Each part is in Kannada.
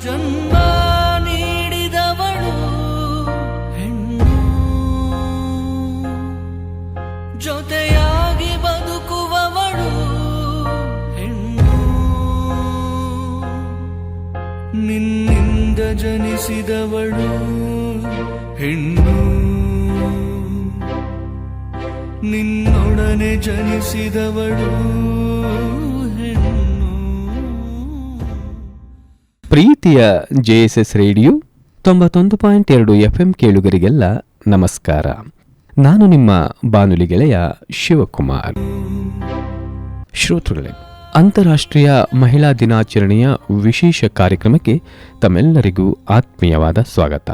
ಜನ್ಮ ನೀಡಿದವಳು ಹೆಣ್ಣು, ಜೊತೆಯಾಗಿ ಬದುಕುವವಳು ಹೆಣ್ಣು, ನಿನ್ನಿಂದ ಜನಿಸಿದವಳು ಹೆಣ್ಣು, ನಿನ್ನೊಡನೆ ಜನಿಸಿದವಳು ಹೆಣ್ಣು. ಪ್ರೀತಿಯ JSS ರೇಡಿಯೋ 91.2 FM ಕೇಳುಗರಿಗೆಲ್ಲ ನಮಸ್ಕಾರ. ನಾನು ನಿಮ್ಮ ಬಾನುಲಿ ಗೆಳೆಯ ಶಿವಕುಮಾರ್. ಶ್ರೋತೃಗಳೇ, ಅಂತಾರಾಷ್ಟ್ರೀಯ ಮಹಿಳಾ ದಿನಾಚರಣೆಯ ವಿಶೇಷ ಕಾರ್ಯಕ್ರಮಕ್ಕೆ ತಮ್ಮೆಲ್ಲರಿಗೂ ಆತ್ಮೀಯವಾದ ಸ್ವಾಗತ.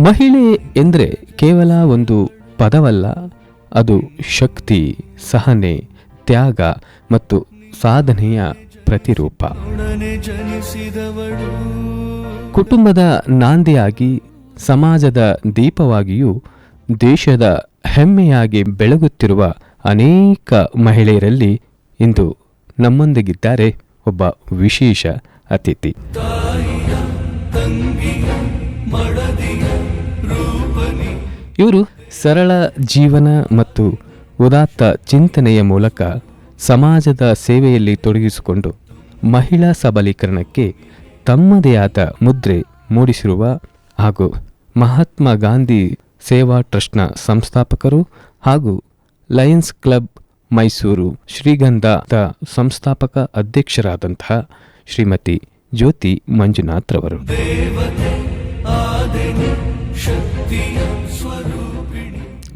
ಮಹಿಳೆ ಎಂದರೆ ಕೇವಲ ಒಂದು ಪದವಲ್ಲ, ಅದು ಶಕ್ತಿ, ಸಹನೆ, ತ್ಯಾಗ ಮತ್ತು ಸಾಧನೆಯ ಪ್ರತಿರೂಪ. ಕುಟುಂಬದ ನಾಂದಿಯಾಗಿ, ಸಮಾಜದ ದೀಪವಾಗಿಯೂ, ದೇಶದ ಹೆಮ್ಮೆಯಾಗಿ ಬೆಳಗುತ್ತಿರುವ ಅನೇಕ ಮಹಿಳೆಯರಲ್ಲಿ ಇಂದು ನಮ್ಮೊಂದಿಗಿದ್ದಾರೆ ಒಬ್ಬ ವಿಶೇಷ ಅತಿಥಿ. ಇವರು ಸರಳ ಜೀವನ ಮತ್ತು ಉದಾತ್ತ ಚಿಂತನೆಯ ಮೂಲಕ ಸಮಾಜದ ಸೇವೆಯಲ್ಲಿ ತೊಡಗಿಸಿಕೊಂಡು ಮಹಿಳಾ ಸಬಲೀಕರಣಕ್ಕೆ ತಮ್ಮದೇ ಆದ ಮುದ್ರೆ ಮೂಡಿಸಿರುವ ಹಾಗೂ ಮಹಾತ್ಮ ಗಾಂಧಿ ಸೇವಾ ಟ್ರಸ್ಟ್ನ ಸಂಸ್ಥಾಪಕರು ಹಾಗೂ ಲಯನ್ಸ್ ಕ್ಲಬ್ ಮೈಸೂರು ಶ್ರೀಗಂಧದ ಸಂಸ್ಥಾಪಕ ಅಧ್ಯಕ್ಷರಾದಂತಹ ಶ್ರೀಮತಿ ಜ್ಯೋತಿ ಮಂಜುನಾಥ್ ರವರು.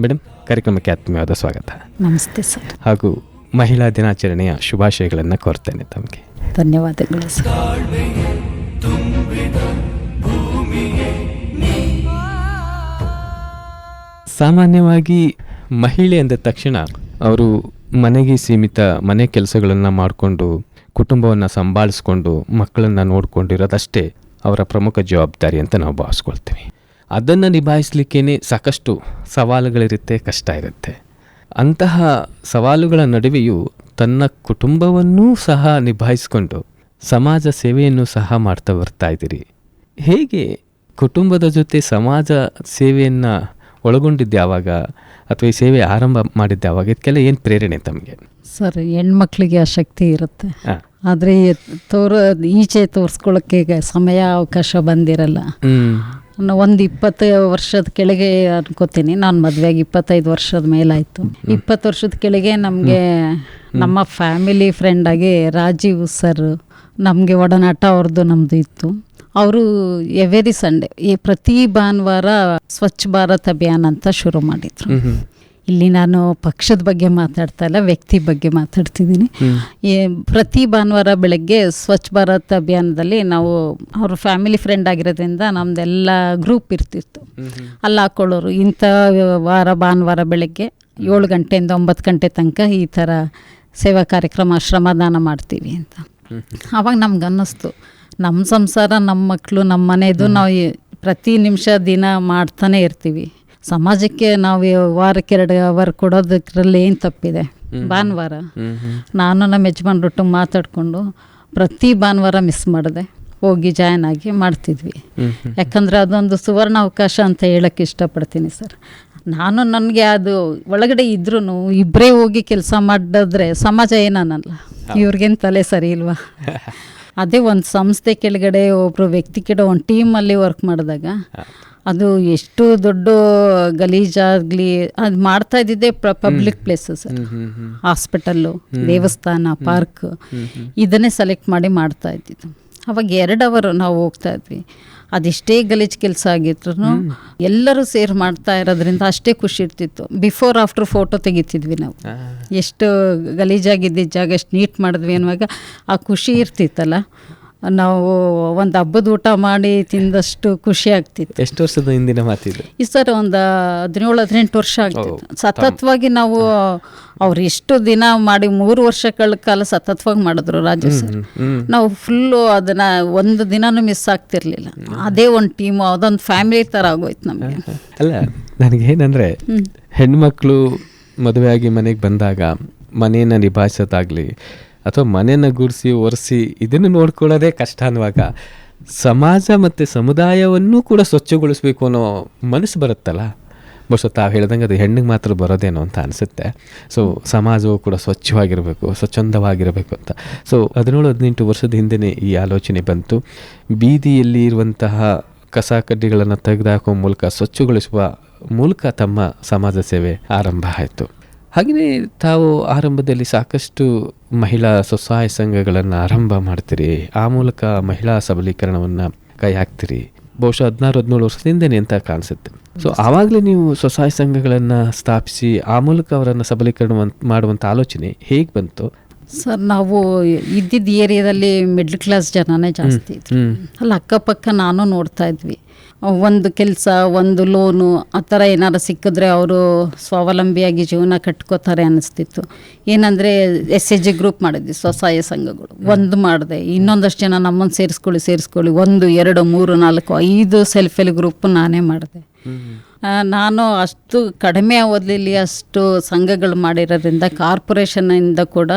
ಮೇಡಮ್, ಕಾರ್ಯಕ್ರಮಕ್ಕೆ ಆತ್ಮೀಯವಾದ ಸ್ವಾಗತ. ನಮಸ್ತೆ ಸರ್. ಹಾಗೂ ಮಹಿಳಾ ದಿನಾಚರಣೆಯ ಶುಭಾಶಯಗಳನ್ನು ಕೋರ್ತೇನೆ ತಮಗೆ. ಧನ್ಯವಾದಗಳು ಸರ್. ಸಾಮಾನ್ಯವಾಗಿ ಮಹಿಳೆ ಅಂದ ತಕ್ಷಣ ಅವರು ಮನೆಗೆ ಸೀಮಿತ ಮನೆ ಕೆಲಸಗಳನ್ನು ಮಾಡಿಕೊಂಡು ಕುಟುಂಬವನ್ನು ಸಂಭಾಳಿಸ್ಕೊಂಡು ಮಕ್ಕಳನ್ನು ನೋಡ್ಕೊಂಡಿರೋದಷ್ಟೇ ಅವರ ಪ್ರಮುಖ ಜವಾಬ್ದಾರಿ ಅಂತ ನಾವು ಭಾವಿಸ್ಕೊಳ್ತೀವಿ. ಅದನ್ನು ನಿಭಾಯಿಸಲಿಕ್ಕೇ ಸಾಕಷ್ಟು ಸವಾಲುಗಳಿರುತ್ತೆ, ಕಷ್ಟ ಇರುತ್ತೆ. ಅಂತಹ ಸವಾಲುಗಳ ನಡುವೆಯೂ ತನ್ನ ಕುಟುಂಬವನ್ನೂ ಸಹ ನಿಭಾಯಿಸ್ಕೊಂಡು ಸಮಾಜ ಸೇವೆಯನ್ನು ಸಹ ಮಾಡ್ತಾ ಬರ್ತಾ ಇದ್ದೀರಿ. ಹೇಗೆ ಕುಟುಂಬದ ಜೊತೆ ಸಮಾಜ ಸೇವೆಯನ್ನು ಒಳಗೊಂಡಿದ್ದು ಯಾವಾಗ, ಅಥವಾ ಈ ಸೇವೆ ಆರಂಭ ಮಾಡಿದ್ದು ಯಾವಾಗ? ಇದಕ್ಕೆಲ್ಲ ಏನು ಪ್ರೇರಣೆ ತಮಗೆ? ಸರ್, ಹೆಣ್ಮಕ್ಳಿಗೆ ಆ ಶಕ್ತಿ ಇರುತ್ತೆ, ಆದರೆ ಈಚೆ ತೋರಿಸ್ಕೊಳ್ಳೋಕ್ಕೆ ಸಮಯ ಅವಕಾಶ ಬಂದಿರಲ್ಲ. ಒಂದು 20 ವರ್ಷದ ಕೆಳಗೆ ಅನ್ಕೋತೀನಿ, ನಾನು ಮದುವೆಯಾಗಿ 25 ವರ್ಷದ ಮೇಲಾಯಿತು. 20 ವರ್ಷದ ಕೆಳಗೆ ನಮಗೆ ನಮ್ಮ ಫ್ಯಾಮಿಲಿ ಫ್ರೆಂಡಾಗಿ ರಾಜೀವ್ ಸರ್ ನಮಗೆ ಒಡನಾಟ ಅವ್ರದ್ದು ನಮ್ಮದು ಇತ್ತು. ಅವರು ಎವ್ರಿ ಸಂಡೇ ಪ್ರತಿ ಭಾನುವಾರ ಸ್ವಚ್ಛ ಭಾರತ್ ಅಭಿಯಾನ ಅಂತ ಶುರು ಮಾಡಿದರು. ಇಲ್ಲಿ ನಾನು ಪಕ್ಷದ ಬಗ್ಗೆ ಮಾತಾಡ್ತಾ ಇಲ್ಲ, ವ್ಯಕ್ತಿ ಬಗ್ಗೆ ಮಾತಾಡ್ತಿದ್ದೀನಿ. ಪ್ರತಿ ಭಾನುವಾರ ಬೆಳಗ್ಗೆ ಸ್ವಚ್ಛ ಭಾರತ್ ಅಭಿಯಾನದಲ್ಲಿ ನಾವು ಅವ್ರ ಫ್ಯಾಮಿಲಿ ಫ್ರೆಂಡ್ ಆಗಿರೋದ್ರಿಂದ ನಮ್ಮದೆಲ್ಲ ಗ್ರೂಪ್ ಇರ್ತಿತ್ತು. ಅಲ್ಲಿ ಹಾಕೊಳ್ಳೋರು ಇಂಥ ಭಾನುವಾರ ಬೆಳಗ್ಗೆ 7 ಗಂಟೆಯಿಂದ 9 ಗಂಟೆ ತನಕ ಈ ಥರ ಸೇವಾ ಕಾರ್ಯಕ್ರಮ ಶ್ರಮದಾನ ಮಾಡ್ತೀವಿ ಅಂತ. ಆವಾಗ ನಮ್ಗೆ ಅನ್ನಿಸ್ತು, ನಮ್ಮ ಸಂಸಾರ, ನಮ್ಮ ಮಕ್ಕಳು, ನಮ್ಮ ಮನೆಯದು ನಾವು ಪ್ರತಿ ನಿಮಿಷ ದಿನ ಮಾಡ್ತಾನೆ ಇರ್ತೀವಿ. ಸಮಾಜಕ್ಕೆ ನಾವು ವಾರಕ್ಕೆ 2 ಅವರ್ ಕೊಡೋದಕ್ರಲ್ಲಿ ಏನು ತಪ್ಪಿದೆ? ಭಾನುವಾರ ನಾನು ನಮ್ಮ ಯಜಮಾನ್ರೊಟ್ಟು ಮಾತಾಡಿಕೊಂಡು ಪ್ರತಿ ಭಾನುವಾರ ಮಿಸ್ ಮಾಡಿದೆ, ಹೋಗಿ ಜಾಯ್ನ್ ಆಗಿ ಮಾಡ್ತಿದ್ವಿ. ಯಾಕಂದರೆ ಅದೊಂದು ಸುವರ್ಣ ಅವಕಾಶ ಅಂತ ಹೇಳೋಕ್ಕೆ ಇಷ್ಟಪಡ್ತೀನಿ ಸರ್. ನಾನು ನನಗೆ ಅದು ಒಳಗಡೆ ಇದ್ರೂ ಇಬ್ಬರೇ ಹೋಗಿ ಕೆಲಸ ಮಾಡಿದ್ರೆ ಸಮಾಜ ಏನನ್ನಲ್ಲ, ಇವ್ರಿಗೇನು ತಲೆ ಸರಿ ಇಲ್ವಾ? ಅದೇ ಒಂದು ಸಂಸ್ಥೆ ಕೆಳಗಡೆ ಒಬ್ಬರು ವ್ಯಕ್ತಿ ಕೆಳ ಒಂದು ಟೀಮಲ್ಲಿ ವರ್ಕ್ ಮಾಡಿದಾಗ ಅದು ಎಷ್ಟು ದೊಡ್ಡ ಗಲೀಜಾಗಲಿ ಅದು ಮಾಡ್ತಾ ಇದ್ದಿದ್ದೆ ಪಬ್ಲಿಕ್ ಪ್ಲೇಸಸ್, ಹಾಸ್ಪಿಟಲ್ಲು, ದೇವಸ್ಥಾನ, ಪಾರ್ಕ್, ಇದನ್ನೇ ಸೆಲೆಕ್ಟ್ ಮಾಡಿ ಮಾಡ್ತಾ ಇದ್ದಿದ್ದು. ಅವಾಗ 2 ಅವರ್ ನಾವು ಹೋಗ್ತಾ ಇದ್ವಿ. ಅದೆಷ್ಟೇ ಗಲೀಜು ಕೆಲಸ ಆಗಿದ್ರು ಎಲ್ಲರೂ ಸೇರಿ ಮಾಡ್ತಾ ಇರೋದ್ರಿಂದ ಅಷ್ಟೇ ಖುಷಿ ಇರ್ತಿತ್ತು. ಬಿಫೋರ್ ಆಫ್ಟರ್ ಫೋಟೋ ತೆಗಿತಿದ್ವಿ ನಾವು, ಎಷ್ಟು ಗಲೀಜಾಗಿದ್ದ ಜಾಗ ಎಷ್ಟು ನೀಟ್ ಮಾಡಿದ್ವಿ ಅನ್ನುವಾಗ ಆ ಖುಷಿ ಇರ್ತಿತ್ತಲ್ಲ. ನಾವು ಒಂದು ಹಬ್ಬದ ಊಟ ಮಾಡಿ ತಿಂದಷ್ಟು ಖುಷಿ ಆಗ್ತಿತ್ತು. ಎಷ್ಟು ವರ್ಷದ ಹಿಂದಿನ ಮಾತಿದ್ದು? ಈ ಸರ್ ಒಂದು 17-18 ವರ್ಷ ಆಗ್ತಿತ್ತು. ಸತತವಾಗಿ ನಾವು ಅವ್ರು ಎಷ್ಟು ದಿನ ಮಾಡಿ 3 ವರ್ಷಗಳ ಕಾಲ ಸತತವಾಗಿ ಮಾಡಿದ್ರು ರಾಜು ಸರ್. ನಾವು ಫುಲ್ಲು ಅದನ್ನು ಒಂದು ದಿನನೂ ಮಿಸ್ ಆಗ್ತಿರ್ಲಿಲ್ಲ. ಅದೇ ಒಂದು ಟೀಮು, ಅದೊಂದು ಫ್ಯಾಮಿಲಿ ಥರ ಆಗೋಯ್ತು ನಮಗೆ. ಅಲ್ಲ, ನನಗೇನಂದರೆ ಹೆಣ್ಮಕ್ಳು ಮದುವೆಯಾಗಿ ಮನೆಗೆ ಬಂದಾಗ ಮನೆಯನ್ನು ನಿಭಾಯಿಸೋದಾಗಲಿ ಅಥವಾ ಮನೆಯನ್ನು ಗುಡಿಸಿ ಒರೆಸಿ ಇದನ್ನು ನೋಡ್ಕೊಳ್ಳೋದೇ ಕಷ್ಟ ಅನ್ನುವಾಗ ಸಮಾಜ ಮತ್ತು ಸಮುದಾಯವನ್ನು ಕೂಡ ಸ್ವಚ್ಛಗೊಳಿಸಬೇಕು ಅನ್ನೋ ಮನಸ್ಸು ಬರುತ್ತಲ್ಲ, ಬಹುಶಃ ತಾವು ಹೇಳ್ದಂಗೆ ಅದು ಹೆಣ್ಣಿಗೆ ಮಾತ್ರ ಬರೋದೇನೋ ಅಂತ ಅನಿಸುತ್ತೆ. ಸೊ ಸಮಾಜವು ಕೂಡ ಸ್ವಚ್ಛವಾಗಿರಬೇಕು, ಸ್ವಚ್ಛಂದವಾಗಿರಬೇಕು ಅಂತ. ಸೊ 17-18 ವರ್ಷದ ಹಿಂದೆ ಈ ಆಲೋಚನೆ ಬಂತು. ಬೀದಿಯಲ್ಲಿ ಇರುವಂತಹ ಕಸ ಕಡ್ಡಿಗಳನ್ನು ತೆಗೆದುಹಾಕುವ ಮೂಲಕ, ಸ್ವಚ್ಛಗೊಳಿಸುವ ಮೂಲಕ ತಮ್ಮ ಸಮಾಜ ಸೇವೆ ಆರಂಭ ಆಯಿತು. ಹಾಗೆಯೇ ತಾವು ಆರಂಭದಲ್ಲಿ ಸಾಕಷ್ಟು ಮಹಿಳಾ ಸ್ವಸಹಾಯ ಸಂಘಗಳನ್ನು ಆರಂಭ ಮಾಡ್ತೀರಿ, ಆ ಮೂಲಕ ಮಹಿಳಾ ಸಬಲೀಕರಣವನ್ನು ಕೈ ಹಾಕ್ತೀರಿ. ಬಹುಶಃ 16-17 ವರ್ಷದಿಂದನೇ ಅಂತ ಕಾಣಿಸುತ್ತೆ. ಸೊ ಆವಾಗಲೇ ನೀವು ಸ್ವಸಹಾಯ ಸಂಘಗಳನ್ನು ಸ್ಥಾಪಿಸಿ ಆ ಮೂಲಕ ಅವರನ್ನು ಸಬಲೀಕರಣ ಮಾಡುವಂಥ ಆಲೋಚನೆ ಹೇಗೆ ಬಂತು? ಸರ್, ನಾವು ಇದ್ದಿದ್ದ ಏರಿಯಾದಲ್ಲಿ ಮಿಡ್ಲ್ ಕ್ಲಾಸ್ ಜನನೇ ಜಾಸ್ತಿ ಇದ್ರು. ಅಲ್ಲಿ ಅಕ್ಕಪಕ್ಕ ನಾನು ನೋಡ್ತಾ ಇದ್ವಿ. ಒಂದು ಕೆಲಸ, ಒಂದು ಲೋನು ಆ ಥರ ಏನಾರು ಸಿಕ್ಕಿದ್ರೆ ಅವರು ಸ್ವಾವಲಂಬಿಯಾಗಿ ಜೀವನ ಕಟ್ಕೋತಾರೆ ಅನ್ನಿಸ್ತಿತ್ತು. ಏನಂದರೆ SHG ಗ್ರೂಪ್ ಮಾಡಿದ್ವಿ, ಸ್ವಸಹಾಯ ಸಂಘಗಳು. ಒಂದು ಮಾಡಿದೆ, ಇನ್ನೊಂದಷ್ಟು ಜನ ನಮ್ಮನ್ನು ಸೇರಿಸ್ಕೊಳ್ಳಿ 1, 2, 3, 4, 5 ಸೆಲ್ಫ್ ಹೆಲ್ಪ್ ಗ್ರೂಪ್ ನಾನೇ ಮಾಡಿದೆ. ನಾನು ಅಷ್ಟು ಕಡಿಮೆ ಅವಧಿಯಲ್ಲಿ ಅಷ್ಟು ಸಂಘಗಳು ಮಾಡಿರೋದ್ರಿಂದ ಕಾರ್ಪೊರೇಷನ್ನಿಂದ ಕೂಡ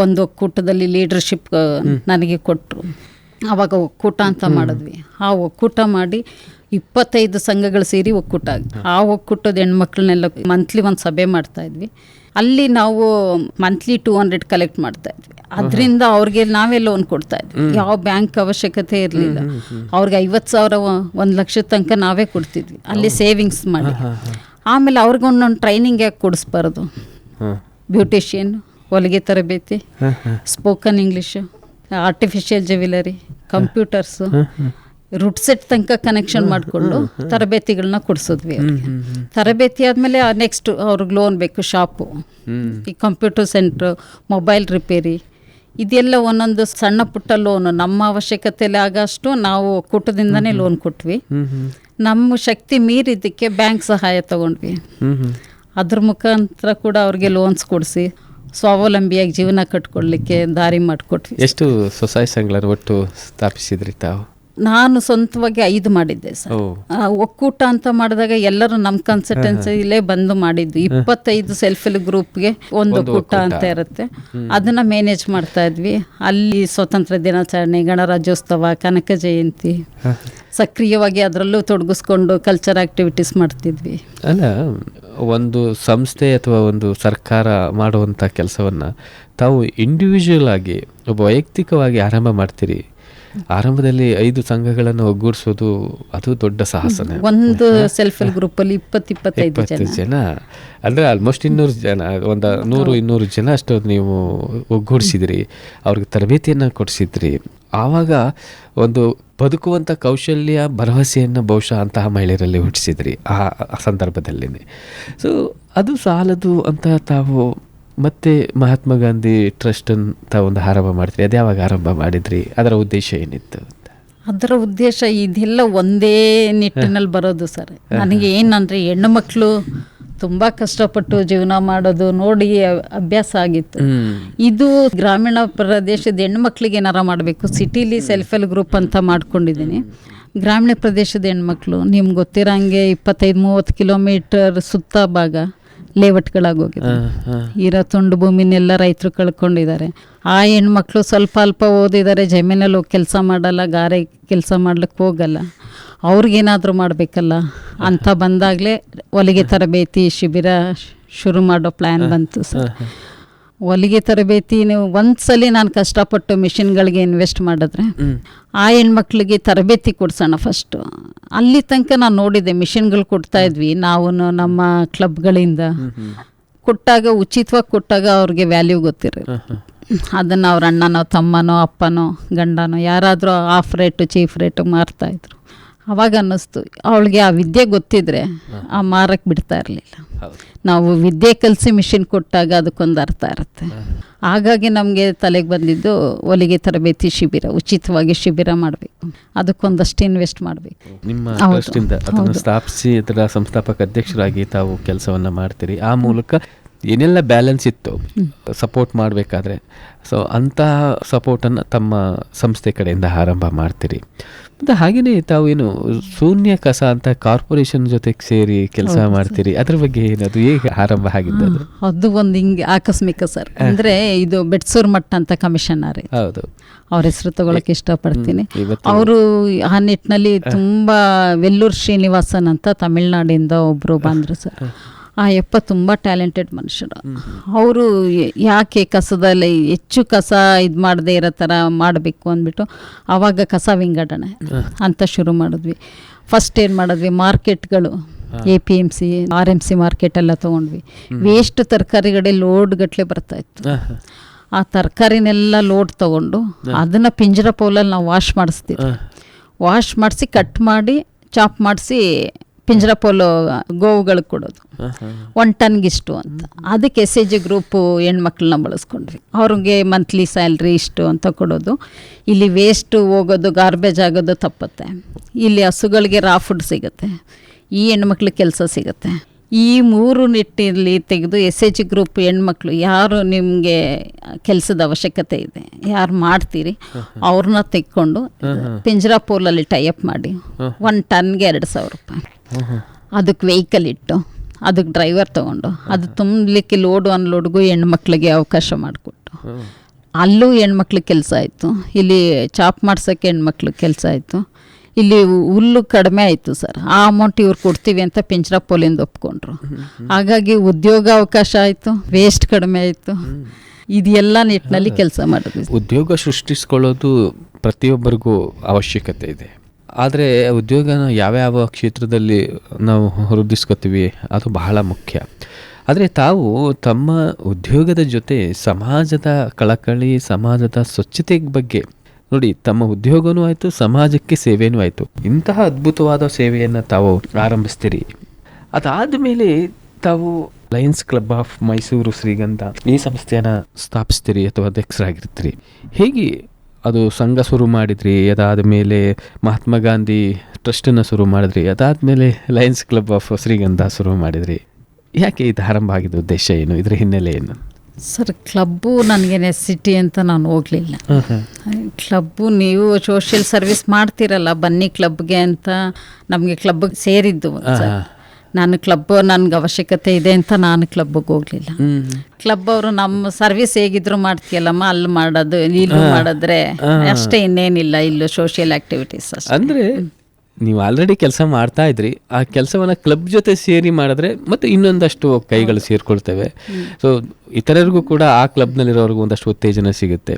ಒಂದು ಒಕ್ಕೂಟದಲ್ಲಿ ಲೀಡರ್ಶಿಪ್ ನನಗೆ ಕೊಟ್ಟರು. ಆವಾಗ ಒಕ್ಕೂಟ ಅಂತ ಮಾಡಿದ್ವಿ. ಆ ಒಕ್ಕೂಟ ಮಾಡಿ 25 ಸಂಘಗಳು ಸೇರಿ ಒಕ್ಕೂಟ ಆಗಿ, ಆ ಒಕ್ಕೂಟದ ಹೆಣ್ಮಕ್ಳನ್ನೆಲ್ಲ ಮಂತ್ಲಿ ಒಂದು ಸಭೆ ಮಾಡ್ತಾಯಿದ್ವಿ. ಅಲ್ಲಿ ನಾವು ಮಂತ್ಲಿ 200 ಕಲೆಕ್ಟ್ ಮಾಡ್ತಾಯಿದ್ವಿ. ಅದರಿಂದ ಅವ್ರಿಗೆ ನಾವೇ ಲೋನ್ ಕೊಡ್ತಾಯಿದ್ವಿ. ಯಾವ ಬ್ಯಾಂಕ್ ಅವಶ್ಯಕತೆ ಇರಲಿಲ್ಲ. ಅವ್ರಿಗೆ 50,000 1 ಲಕ್ಷದ ತನಕ ನಾವೇ ಕೊಡ್ತಿದ್ವಿ, ಅಲ್ಲಿ ಸೇವಿಂಗ್ಸ್ ಮಾಡಿ. ಆಮೇಲೆ ಅವ್ರಿಗೆ ಒಂದೊಂದು ಟ್ರೈನಿಂಗ್ ಯಾಕೆ ಕೊಡಿಸ್ಬಾರ್ದು? ಬ್ಯೂಟಿಷಿಯನ್, ಹೊಲಿಗೆ ತರಬೇತಿ, spoken English, artificial jewellery, computers, RUDSET ತನಕ ಕನೆಕ್ಷನ್ ಮಾಡಿಕೊಂಡು ತರಬೇತಿಗಳನ್ನ ಕೊಡಿಸಿದ್ವಿ ಅವ್ರಿಗೆ. ತರಬೇತಿ ಆದಮೇಲೆ ನೆಕ್ಸ್ಟ್ ಅವ್ರಿಗೆ ಲೋನ್ ಬೇಕು, ಶಾಪು, ಈ ಕಂಪ್ಯೂಟರ್ ಸೆಂಟ್ರು, ಮೊಬೈಲ್ ರಿಪೇರಿ, ಇದೆಲ್ಲ ಒಂದೊಂದು ಸಣ್ಣ ಪುಟ್ಟ ಲೋನು ನಮ್ಮ ಅವಶ್ಯಕತೆಯಲ್ಲಿ ಆಗಷ್ಟು ನಾವು ಒಕ್ಕೂಟದಿಂದನೇ ಲೋನ್ ಕೊಟ್ವಿ. ನಮ್ಮ ಶಕ್ತಿ ಮೀರಿದ್ದಕ್ಕೆ ಬ್ಯಾಂಕ್ ಸಹಾಯ ತಗೊಂಡ್ವಿ. ಅದ್ರ ಮುಖಾಂತರ ಕೂಡ ಅವ್ರಿಗೆ ಲೋನ್ಸ್ ಕೊಡಿಸಿ ಸ್ವಾವಲಂಬಿಯಾಗಿ ಜೀವನ ಕಟ್ಕೊಳ್ಳಿಕ್ಕೆ ದಾರಿ ಮಾಡಿಕೊಟ್ವಿ. ಎಷ್ಟು ಸ್ವಸಹಾಯ ಸಂಘಗಳನ್ನು ಒಟ್ಟು ಸ್ಥಾಪಿಸಿದ್ರಿ ತಾವು? ನಾನು ಸ್ವಂತವಾಗಿ 5 ಮಾಡಿದ್ದೆ ಸರ್. ಒಕ್ಕೂಟ ಅಂತ ಮಾಡಿದಾಗ ಎಲ್ಲರೂ ನಮ್ಮ ಕನ್ಸಲ್ಟೆನ್ಸಿಲೇ ಬಂದು ಮಾಡಿದ್ದು. 25 ಸೆಲ್ಫ್ ಹೆಲ್ಪ್ ಗ್ರೂಪ್ಗೆ ಒಂದು ಒಕ್ಕೂಟ ಅಂತ ಇರುತ್ತೆ, ಅದನ್ನು ಮ್ಯಾನೇಜ್ ಮಾಡ್ತಾ ಇದ್ವಿ. ಅಲ್ಲಿ ಸ್ವತಂತ್ರ ದಿನಾಚರಣೆ, ಗಣರಾಜ್ಯೋತ್ಸವ, ಕನಕ ಜಯಂತಿ ಸಕ್ರಿಯವಾಗಿ ಅದರಲ್ಲೂ ತೊಡಗಿಸ್ಕೊಂಡು ಕಲ್ಚರ್ ಆಕ್ಟಿವಿಟೀಸ್ ಮಾಡ್ತಿದ್ವಿ. ಅಲ್ಲ, ಒಂದು ಸಂಸ್ಥೆ ಅಥವಾ ಒಂದು ಸರ್ಕಾರ ಮಾಡುವಂಥ ಕೆಲಸವನ್ನು ತಾವು ಇಂಡಿವಿಜುವಲ್ ಆಗಿ ವೈಯಕ್ತಿಕವಾಗಿ ಆರಂಭ ಮಾಡ್ತೀರಿ. ಆರಂಭದಲ್ಲಿ 5 ಸಂಘಗಳನ್ನು ಒಗ್ಗೂಡಿಸೋದು ಅದು ದೊಡ್ಡ ಸಾಹಸನೇ. ಒಂದು ಸೆಲ್ಫ್ ಹೆಲ್ಪ್ ಗ್ರೂಪಲ್ಲಿ 20-25 ಜನ ಅಂದರೆ ಆಲ್ಮೋಸ್ಟ್ 200 ಜನ, ಒಂದು 100-200 ಜನ ಅಷ್ಟು ನೀವು ಒಗ್ಗೂಡಿಸಿದ್ರಿ, ಅವ್ರಿಗೆ ತರಬೇತಿಯನ್ನು ಕೊಡಿಸಿದ್ರಿ. ಆವಾಗ ಒಂದು ಬದುಕುವಂಥ ಕೌಶಲ್ಯ, ಭರವಸೆಯನ್ನು ಬಹುಶಃ ಅಂತಹ ಮಹಿಳೆಯರಲ್ಲಿ ಹುಟ್ಟಿಸಿದ್ರಿ ಆ ಸಂದರ್ಭದಲ್ಲೇ. ಸೊ ಅದು ಸಾಲದು ಅಂತ ತಾವು ಮತ್ತೆ ಮಹಾತ್ಮ ಗಾಂಧಿ ಟ್ರಸ್ಟ್ ಅಂತ ಒಂದು ಆರಂಭ ಮಾಡ್ತೀರಿ. ಅದು ಯಾವಾಗ ಆರಂಭ ಮಾಡಿದ್ರಿ? ಅದರ ಉದ್ದೇಶ ಏನಿತ್ತು? ಅದರ ಉದ್ದೇಶ ಇದೆಲ್ಲ ಒಂದೇ ನಿಟ್ಟಿನಲ್ಲಿ ಬರೋದು ಸರ್. ನನಗೆ ಏನಂದರೆ ಹೆಣ್ಣು ಮಕ್ಕಳು ತುಂಬ ಕಷ್ಟಪಟ್ಟು ಜೀವನ ಮಾಡೋದು ನೋಡಿ ಅಭ್ಯಾಸ ಆಗಿತ್ತು. ಇದು ಗ್ರಾಮೀಣ ಪ್ರದೇಶದ ಹೆಣ್ಮಕ್ಳಿಗೆ ಏನಾರ ಮಾಡಬೇಕು. ಸಿಟಿಲಿ ಸೆಲ್ಫ್ ಹೆಲ್ಪ್ ಗ್ರೂಪ್ ಅಂತ ಮಾಡ್ಕೊಂಡಿದ್ದೀನಿ. ಗ್ರಾಮೀಣ ಪ್ರದೇಶದ ಹೆಣ್ಮಕ್ಳು ನಿಮ್ಗೆ ಗೊತ್ತಿರೋಂಗೆ 25-30 ಕಿಲೋಮೀಟರ್ ಸುತ್ತ ಭಾಗ ಲೇಔಟ್ಗಳಾಗೋಗಿದೆ. ಇರೋ ತುಂಡು ಭೂಮಿನೆಲ್ಲ ರೈತರು ಕಳ್ಕೊಂಡಿದ್ದಾರೆ. ಆ ಹೆಣ್ಮಕ್ಳು ಸ್ವಲ್ಪ ಅಲ್ಪ ಓದಿದ್ದಾರೆ, ಜಮೀನಲ್ಲಿ ಹೋಗಿ ಕೆಲಸ ಮಾಡಲ್ಲ, ಗಾರೆ ಕೆಲಸ ಮಾಡ್ಲಿಕ್ಕೆ ಹೋಗಲ್ಲ. ಅವ್ರಿಗೇನಾದರೂ ಮಾಡಬೇಕಲ್ಲ ಅಂತ ಬಂದಾಗಲೇ ಹೊಲಿಗೆ ತರಬೇತಿ ಶಿಬಿರ ಶುರು ಮಾಡೋ ಪ್ಲ್ಯಾನ್ ಬಂತು ಸರ್. ಹೊಲಿಗೆ ತರಬೇತಿ ಒಂದ್ಸಲಿ ನಾನು ಕಷ್ಟಪಟ್ಟು ಮಿಷಿನ್ಗಳಿಗೆ ಇನ್ವೆಸ್ಟ್ ಮಾಡಿದ್ರೆ ಆ ಹೆಣ್ಮಕ್ಳಿಗೆ ತರಬೇತಿ ಕೊಡ್ಸೋಣ ಫಸ್ಟು. ಅಲ್ಲಿ ತನಕ ನಾನು ನೋಡಿದ್ದೆ ಮಿಷಿನ್ಗಳು ಕೊಡ್ತಾಯಿದ್ವಿ ನಾವು ನಮ್ಮ ಕ್ಲಬ್ಗಳಿಂದ. ಕೊಟ್ಟಾಗ ಉಚಿತವಾಗಿ ಕೊಟ್ಟಾಗ ಅವ್ರಿಗೆ ವ್ಯಾಲ್ಯೂ ಗೊತ್ತಿರೋದು. ಅದನ್ನು ಅವ್ರ ಅಣ್ಣನೋ ತಮ್ಮನೋ ಅಪ್ಪನೋ ಗಂಡನೋ ಯಾರಾದರೂ ಆಫ್ ರೇಟು ಚೀಫ್ ರೇಟು ಮಾರ್ತಾಯಿದ್ರು. ಅವಾಗ ಅನ್ನಿಸ್ತು ಅವಳಿಗೆ ಆ ವಿದ್ಯೆ ಗೊತ್ತಿದ್ರೆ ಆ ಮಾರಕ್ಕೆ ಬಿಡ್ತಾ ಇರಲಿಲ್ಲ. ನಾವು ವಿದ್ಯೆ ಕಲಿಸಿ ಮಿಷಿನ್ ಕೊಟ್ಟಾಗ ಅದಕ್ಕೊಂದು ಅರ್ಥ ಇರುತ್ತೆ. ಹಾಗಾಗಿ ನಮಗೆ ತಲೆಗೆ ಬಂದಿದ್ದು ಹೊಲಿಗೆ ತರಬೇತಿ ಶಿಬಿರ, ಉಚಿತವಾಗಿ ಶಿಬಿರ ಮಾಡಬೇಕು, ಅದಕ್ಕೊಂದಷ್ಟು ಇನ್ವೆಸ್ಟ್ ಮಾಡಬೇಕು. ನಿಮ್ಮ ಟ್ರಸ್ಟಿಂದ ಅದನ್ನು ಸ್ಥಾಪಿಸಿ ಅದರ ಸಂಸ್ಥಾಪಕ ಅಧ್ಯಕ್ಷರಾಗಿ ತಾವು ಕೆಲಸವನ್ನು ಮಾಡ್ತೀರಿ. ಆ ಮೂಲಕ ಏನೆಲ್ಲ ಬ್ಯಾಲೆನ್ಸ್ ಇತ್ತು ಸಪೋರ್ಟ್ ಮಾಡಬೇಕಾದ್ರೆ, ಸೊ ಅಂತಹ ಸಪೋರ್ಟನ್ನು ತಮ್ಮ ಸಂಸ್ಥೆ ಕಡೆಯಿಂದ ಆರಂಭ ಮಾಡ್ತೀರಿ. ಮತ್ತು ಹಾಗೆಯೇ ತಾವು ಏನು ಶೂನ್ಯ ಕಸ ಅಂತ ಕಾರ್ಪೊರೇಷನ್ ಜೊತೆಗೆ ಸೇರಿ ಕೆಲಸ ಮಾಡ್ತೀರಿ, ಅದ್ರ ಬಗ್ಗೆ ಏನದು ಹೇಗೆ ಆರಂಭ ಆಗಿದ್ದು? ಅದು ಒಂದು ಹಿಂಗೆ ಆಕಸ್ಮಿಕ ಸರ್. ಅಂದರೆ ಇದು ಬೆಟ್ಸೂರ್ ಮಠ ಅಂತ ಕಮಿಷನರ್, ಹೌದು, ಅವ್ರ ಹೆಸರು ತಗೊಳಕ್ಕೆ ಇಷ್ಟಪಡ್ತೀನಿ. ಅವರು ಆ ನಿಟ್ಟಿನಲ್ಲಿ ತುಂಬ ವೆಲ್ಲೂರ್ ಶ್ರೀನಿವಾಸನ್ ಅಂತ ತಮಿಳ್ನಾಡಿಂದ ಒಬ್ಬರು ಬಂದರು ಸರ್. ಆ ಯಪ್ಪ ತುಂಬ ಟ್ಯಾಲೆಂಟೆಡ್ ಮನುಷ್ಯರು. ಅವರು ಯಾಕೆ ಕಸದಲ್ಲಿ ಹೆಚ್ಚು ಕಸ ಇದು ಮಾಡದೇ ಇರೋ ಥರ ಮಾಡಬೇಕು ಅಂದ್ಬಿಟ್ಟು ಆವಾಗ ಕಸ ವಿಂಗಡಣೆ ಅಂತ ಶುರು ಮಾಡಿದ್ವಿ. ಫಸ್ಟ್ ಏನು ಮಾಡಿದ್ವಿ, ಮಾರ್ಕೆಟ್ಗಳು APMC RMC ಮಾರ್ಕೆಟ್ ಎಲ್ಲ ತೊಗೊಂಡ್ವಿ. ವೇಸ್ಟ್ ತರಕಾರಿಗಳೇ ಲೋಡ್ ಗಟ್ಟಲೆ ಬರ್ತಾಯಿತ್ತು. ಆ ತರಕಾರಿನೆಲ್ಲ ಲೋಡ್ ತೊಗೊಂಡು ಅದನ್ನು ಪಿಂಜರ ಪೌಲಲ್ಲಿ ನಾವು ವಾಶ್ ಮಾಡಿಸ್ತೀವಿ. ವಾಶ್ ಮಾಡಿಸಿ ಕಟ್ ಮಾಡಿ ಚಾಪ್ ಮಾಡಿಸಿ ಪಿಂಜರ ಪೋಲು ಗೋವುಗಳಿಗೆ ಕೊಡೋದು. 1 ಟನ್ಗಿಷ್ಟು ಅಂತ. ಅದಕ್ಕೆ SAG ಗ್ರೂಪು ಹೆಣ್ಮಕ್ಳನ್ನ ಬಳಸ್ಕೊಂಡ್ವಿ. ಅವ್ರಿಗೆ ಮಂತ್ಲಿ ಸ್ಯಾಲ್ರಿ ಇಷ್ಟು ಅಂತ ಕೊಡೋದು. ಇಲ್ಲಿ ವೇಸ್ಟು ಹೋಗೋದು, ಗಾರ್ಬೇಜ್ ಆಗೋದು ತಪ್ಪುತ್ತೆ. ಇಲ್ಲಿ ಹಸುಗಳಿಗೆ ರಾ ಫುಡ್ ಸಿಗುತ್ತೆ, ಈ ಹೆಣ್ಮಕ್ಳಿಗೆ ಕೆಲಸ ಸಿಗುತ್ತೆ. ಈ 3 ನಿಟ್ಟಿನಲ್ಲಿ ತೆಗೆದು SAG ಗ್ರೂಪ್ ಹೆಣ್ಮಕ್ಳು ಯಾರು ನಿಮಗೆ ಕೆಲಸದ ಅವಶ್ಯಕತೆ ಇದೆ, ಯಾರು ಮಾಡ್ತೀರಿ ಅವ್ರನ್ನ ತೆಕ್ಕೊಂಡು ಪಿಂಜರಾ ಪೋಲಲ್ಲಿ ಟೈಅಪ್ ಮಾಡಿ 1 ಟನ್ಗೆ 2,000 ರೂಪಾಯಿ. ಅದಕ್ಕೆ ವೆಹಿಕಲ್ ಇಟ್ಟು ಅದಕ್ಕೆ ಡ್ರೈವರ್ ತೊಗೊಂಡು ಅದು ತುಂಬಲಿಕ್ಕೆ ಲೋಡು ಅನ್ಲೋಡ್ಗೂ ಹೆಣ್ಮಕ್ಳಿಗೆ ಅವಕಾಶ ಮಾಡಿಕೊಟ್ಟು ಅಲ್ಲೂ ಹೆಣ್ಮಕ್ಳಿಗೆ ಕೆಲಸ ಆಯಿತು. ಇಲ್ಲಿ ಚಾಪ್ ಮಾಡ್ಸೋಕ್ಕೆ ಹೆಣ್ಮಕ್ಳಿಗೆ ಕೆಲಸ ಆಯಿತು. ಇಲ್ಲಿ ಹುಲ್ಲು ಕಡಿಮೆ ಆಯಿತು ಸರ್. ಆ ಅಮೌಂಟ್ ಇವ್ರು ಕೊಡ್ತೀವಿ ಅಂತ ಪಿಂಜರಾ ಪೋಲಿಂದ ಒಪ್ಕೊಂಡ್ರು. ಹಾಗಾಗಿ ಉದ್ಯೋಗ ಅವಕಾಶ ಆಯಿತು, ವೇಸ್ಟ್ ಕಡಿಮೆ ಆಯಿತು. ಇದೆಲ್ಲ ನಿಟ್ಟಿನಲ್ಲಿ ಕೆಲಸ ಮಾಡಿದ್ವಿ. ಉದ್ಯೋಗ ಸೃಷ್ಟಿಸ್ಕೊಳ್ಳೋದು ಪ್ರತಿಯೊಬ್ಬರಿಗೂ ಅವಶ್ಯಕತೆ ಇದೆ. ಆದರೆ ಉದ್ಯೋಗನ ಯಾವ್ಯಾವ ಕ್ಷೇತ್ರದಲ್ಲಿ ನಾವು ವೃದ್ಧಿಸ್ಕೊತೀವಿ ಅದು ಬಹಳ ಮುಖ್ಯ. ಆದರೆ ತಾವು ತಮ್ಮ ಉದ್ಯೋಗದ ಜೊತೆ ಸಮಾಜದ ಕಳಕಳಿ, ಸಮಾಜದ ಸ್ವಚ್ಛತೆ ಬಗ್ಗೆ ನೋಡಿ, ತಮ್ಮ ಉದ್ಯೋಗನೂ ಆಯಿತು, ಸಮಾಜಕ್ಕೆ ಸೇವೆನೂ ಆಯಿತು. ಇಂತಹ ಅದ್ಭುತವಾದ ಸೇವೆಯನ್ನು ತಾವು ಆರಂಭಿಸ್ತೀರಿ. ಅದಾದ ಮೇಲೆ ತಾವು ಲಯನ್ಸ್ ಕ್ಲಬ್ ಆಫ್ ಮೈಸೂರು ಶ್ರೀಗಂಧ ಈ ಸಂಸ್ಥೆಯನ್ನು ಸ್ಥಾಪಿಸ್ತೀರಿ ಅಥವಾ ಅಧ್ಯಕ್ಷರಾಗಿರ್ತೀರಿ. ಹೇಗೆ ಅದು ಸಂಘ ಶುರು ಮಾಡಿದ್ರಿ? ಅದಾದ ಮೇಲೆ ಮಹಾತ್ಮ ಗಾಂಧಿ ಟ್ರಸ್ಟನ್ನು ಶುರು ಮಾಡಿದ್ರಿ, ಅದಾದಮೇಲೆ ಲಯನ್ಸ್ ಕ್ಲಬ್ ಆಫ್ ಶ್ರೀಗಂಧ ಶುರು ಮಾಡಿದ್ರಿ. ಯಾಕೆ ಇದು ಆರಂಭ ಆಗಿದ್ದು? ಉದ್ದೇಶ ಏನು? ಇದರ ಹಿನ್ನೆಲೆ ಏನು? ಸರ್, ಕ್ಲಬ್ಬು ನನಗೆ ನೆಸಿಟಿ ಅಂತ ನಾನು ಹೋಗಲಿಲ್ಲ. ಕ್ಲಬ್ಬು ನೀವು ಸೋಷಿಯಲ್ ಸರ್ವಿಸ್ ಮಾಡ್ತೀರಲ್ಲ, ಬನ್ನಿ ಕ್ಲಬ್ಗೆ ಅಂತ ನಮಗೆ ಕ್ಲಬ್ಗೆ ಸೇರಿದ್ದು. ನಾನು ಕ್ಲಬ್ ನನಗೆ ಅವಶ್ಯಕತೆ ಇದೆ ಅಂತ ನಾನು ಕ್ಲಬ್ಗೆ ಹೋಗಲಿಲ್ಲ. ಕ್ಲಬ್ ಅವರು ನಮ್ಮ ಸರ್ವಿಸ್ ಹೇಗಿದ್ರು ಮಾಡ್ತೀಯಲ್ಲಮ್ಮ, ಅಲ್ಲಿ ಮಾಡೋದು ಇಲ್ಲೂ ಮಾಡಿದ್ರೆ ಅಷ್ಟೇ, ಇನ್ನೇನಿಲ್ಲ. ಇಲ್ಲೂ ಸೋಷಿಯಲ್ ಆ್ಯಕ್ಟಿವಿಟೀಸ್ ಅಷ್ಟೇ. ಅಂದರೆ ನೀವು ಆಲ್ರೆಡಿ ಕೆಲಸ ಮಾಡ್ತಾ ಇದ್ರಿ, ಆ ಕೆಲಸವನ್ನು ಕ್ಲಬ್ ಜೊತೆ ಸೇರಿ ಮಾಡಿದ್ರೆ ಮತ್ತೆ ಇನ್ನೊಂದಷ್ಟು ಕೈಗಳು ಸೇರಿಕೊಳ್ತವೆ. ಸೊ ಇತರರಿಗೂ ಕೂಡ ಆ ಕ್ಲಬ್ನಲ್ಲಿರೋರಿಗೂ ಒಂದಷ್ಟು ಉತ್ತೇಜನ ಸಿಗುತ್ತೆ.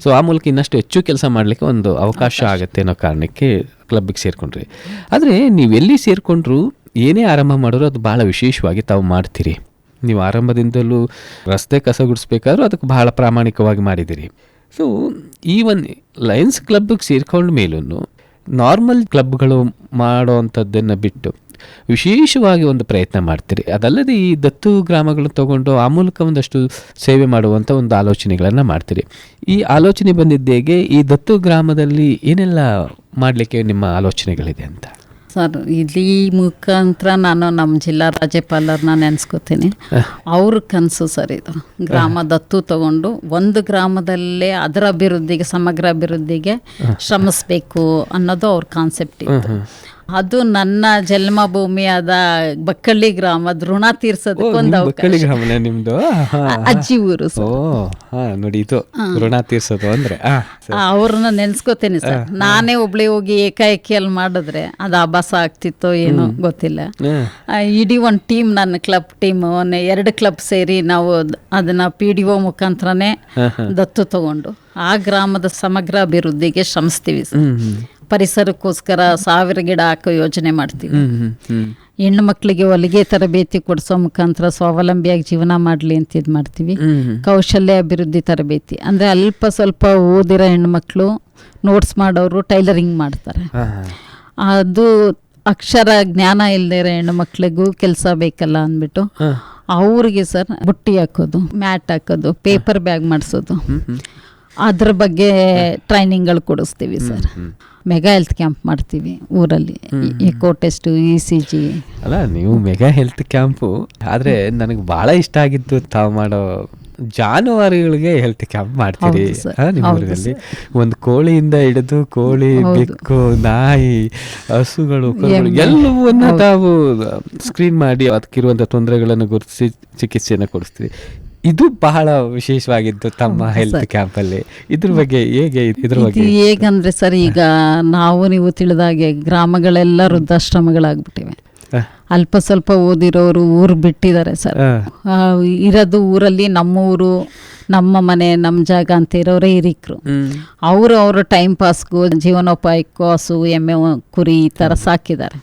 ಸೊ ಆ ಮೂಲಕ ಇನ್ನಷ್ಟು ಹೆಚ್ಚು ಕೆಲಸ ಮಾಡಲಿಕ್ಕೆ ಒಂದು ಅವಕಾಶ ಆಗುತ್ತೆ ಅನ್ನೋ ಕಾರಣಕ್ಕೆ ಕ್ಲಬ್ಗೆ ಸೇರಿಕೊಂಡ್ರಿ. ಆದರೆ ನೀವು ಎಲ್ಲಿ ಸೇರಿಕೊಂಡ್ರು, ಏನೇ ಆರಂಭ ಮಾಡೋರು ಅದು ಭಾಳ ವಿಶೇಷವಾಗಿ ತಾವು ಮಾಡ್ತೀರಿ. ನೀವು ಆರಂಭದಿಂದಲೂ ರಸ್ತೆ ಕಸ ಗುಡಿಸ್ಬೇಕಾದ್ರೂ ಅದಕ್ಕೆ ಬಹಳ ಪ್ರಾಮಾಣಿಕವಾಗಿ ಮಾಡಿದ್ದೀರಿ. ಸೊ ಈ ಒಂದು ಲಯನ್ಸ್ ಕ್ಲಬ್ಗೆ ಸೇರ್ಕೊಂಡ ಮೇಲೂ ನಾರ್ಮಲ್ ಕ್ಲಬ್ಗಳು ಮಾಡೋ ಅಂಥದ್ದನ್ನು ಬಿಟ್ಟು ವಿಶೇಷವಾಗಿ ಒಂದು ಪ್ರಯತ್ನ ಮಾಡ್ತೀರಿ. ಅದಲ್ಲದೆ ಈ ದತ್ತು ಗ್ರಾಮಗಳನ್ನು ತಗೊಂಡು ಆ ಮೂಲಕ ಒಂದಷ್ಟು ಸೇವೆ ಮಾಡುವಂಥ ಒಂದು ಆಲೋಚನೆಗಳನ್ನು ಮಾಡ್ತೀರಿ. ಈ ಆಲೋಚನೆ ಬಂದಿದ್ದೇಗೆ? ಈ ದತ್ತು ಗ್ರಾಮದಲ್ಲಿ ಏನೆಲ್ಲ ಮಾಡಲಿಕ್ಕೆ ನಿಮ್ಮ ಆಲೋಚನೆಗಳಿದೆ ಅಂತ? ಸರ್, ಇಲ್ಲಿ ಮುಖಾಂತರ ನಾನು ನಮ್ಮ ಜಿಲ್ಲಾ ರಾಜ್ಯಪಾಲರನ್ನ ನೆನೆಸ್ಕೋತೀನಿ. ಅವ್ರ ಕನಸು ಸರ್ ಇದು. ಗ್ರಾಮ ದತ್ತು ತಗೊಂಡು ಒಂದು ಗ್ರಾಮದಲ್ಲೇ ಅದರ ಅಭಿವೃದ್ಧಿಗೆ, ಸಮಗ್ರ ಅಭಿವೃದ್ಧಿಗೆ ಶ್ರಮಿಸ್ಬೇಕು ಅನ್ನೋದು ಅವ್ರ ಕಾನ್ಸೆಪ್ಟ್ ಇತ್ತು. ಅದು ನನ್ನ ಜನ್ಮಭೂಮಿಯಾದ ಬಕ್ಕಳ್ಳಿ ಗ್ರಾಮದ ಋಣ ತೀರ್ಸೋದಕ್ಕೊಂದು ನಿಮ್ದು ಅಜ್ಜಿ ಊರು. ನೋಡಿ, ಇದು ಋಣ ತೀರ್ಸೋದು ಅಂದ್ರೆ ಅವ್ರನ್ನ ನೆನ್ಸ್ಕೋತೇನೆ ಸರ್. ನಾನೇ ಒಬ್ಳೆ ಹೋಗಿ ಏಕಾಏಕಿಯಲ್ಲಿ ಮಾಡಿದ್ರೆ ಅದು ಆಭಾಸ ಆಗ್ತಿತ್ತೋ ಏನೋ ಗೊತ್ತಿಲ್ಲ. ಇಡೀ ಒಂದು ಟೀಮ್, ನನ್ನ ಕ್ಲಬ್ ಟೀಮ್ 2 ಕ್ಲಬ್ ಸೇರಿ ನಾವು ಅದನ್ನ PDO ಮುಖಾಂತರನೇ ದತ್ತು ತಗೊಂಡು ಆ ಗ್ರಾಮದ ಸಮಗ್ರ ಅಭಿವೃದ್ಧಿಗೆ ಶ್ರಮಿಸ್ತೀವಿ ಸರ್. ಪರಿಸರಕ್ಕೋಸ್ಕರ 1000 ಗಿಡ ಹಾಕೋ ಯೋಜನೆ ಮಾಡ್ತೀವಿ. ಹೆಣ್ಣು ಮಕ್ಕಳಿಗೆ ಹೊಲಿಗೆ ತರಬೇತಿ ಕೊಡಿಸೋ ಮುಖಾಂತರ ಸ್ವಾವಲಂಬಿಯಾಗಿ ಜೀವನ ಮಾಡಲಿ ಅಂತ ಇದು ಮಾಡ್ತೀವಿ. ಕೌಶಲ್ಯ ಅಭಿವೃದ್ಧಿ ತರಬೇತಿ ಅಂದರೆ ಅಲ್ಪ ಸ್ವಲ್ಪ ಓದಿರೋ ಹೆಣ್ಮಕ್ಳು ನೋಟ್ಸ್ ಮಾಡೋರು ಟೈಲರಿಂಗ್ ಮಾಡ್ತಾರೆ. ಅದು ಅಕ್ಷರ ಜ್ಞಾನ ಇಲ್ಲದೆ ಇರೋ ಹೆಣ್ಣು ಮಕ್ಳಿಗೂ ಕೆಲಸ ಬೇಕಲ್ಲ ಅಂದ್ಬಿಟ್ಟು ಅವ್ರಿಗೆ ಸರ್ ಬುಟ್ಟಿ ಹಾಕೋದು, ಮ್ಯಾಟ್ ಹಾಕೋದು, ಪೇಪರ್ ಬ್ಯಾಗ್ ಮಾಡಿಸೋದು, ಅದ್ರ ಬಗ್ಗೆ ಟ್ರೈನಿಂಗ್ಗಳು ಕೊಡಿಸ್ತೀವಿ ಸರ್. ಮೆಗಾ ಹೆಲ್ತ್ ಕ್ಯಾಂಪ್ ಮಾಡ್ತೀವಿ ಊರಲ್ಲಿ, ಎಕೋ ಟೆಸ್ಟು, ECG. ಅಲ್ಲ, ನೀವು ಮೆಗಾ ಹೆಲ್ತ್ ಕ್ಯಾಂಪು, ಆದರೆ ನನಗೆ ಭಾಳ ಇಷ್ಟ ಆಗಿದ್ದು ತಾವು ಮಾಡೋ ಜಾನುವಾರುಗಳಿಗೆ ಹೆಲ್ತ್ ಕ್ಯಾಂಪ್ ಮಾಡ್ತೀರಿ ನಿಮ್ಮ ಊರಲ್ಲಿ. ಒಂದು ಕೋಳಿಯಿಂದ ಹಿಡಿದು ಕೋಳಿ, ಬೆಕ್ಕು, ನಾಯಿ, ಹಸುಗಳು, ಎಲ್ಲವನ್ನ ತಾವು ಸ್ಕ್ರೀನ್ ಮಾಡಿ ಅದಕ್ಕಿರುವಂಥ ತೊಂದರೆಗಳನ್ನು ಗುರುತಿಸಿ ಚಿಕಿತ್ಸೆಯನ್ನು ಕೊಡಿಸ್ತೀವಿ. ಇದು ಬಹಳ ವಿಶೇಷವಾಗಿದ್ದು ತಮ್ಮ ಹೆಲ್ತ್ ಕ್ಯಾಂಪ್ ಅಲ್ಲಿ. ಇದ್ರ ಬಗ್ಗೆ ಇದ್ರ ಬಗ್ಗೆ ಹೇಗಂದ್ರೆ ಸರ್, ಈಗ ನೀವು ತಿಳಿದಾಗೆ ಗ್ರಾಮಗಳೆಲ್ಲ ವೃದ್ಧಾಶ್ರಮಗಳಾಗ್ಬಿಟ್ಟಿವೆ. ಅಲ್ಪ ಸ್ವಲ್ಪ ಓದಿರೋರು ಊರು ಬಿಟ್ಟಿದ್ದಾರೆ ಸರ್. ಇರೋದು ಊರಲ್ಲಿ ನಮ್ಮ ಊರು, ನಮ್ಮ ಮನೆ, ನಮ್ಮ ಜಾಗ ಅಂತ ಇರೋರೇ ಹಿರಿಕರು. ಅವರು ಟೈಮ್ ಪಾಸ್ಗೂ ಜೀವನೋಪಾಯಕ್ಕೂ ಹಸು, ಎಮ್ಮೆ, ಕುರಿ ಈ ಥರ ಸಾಕಿದ್ದಾರೆ.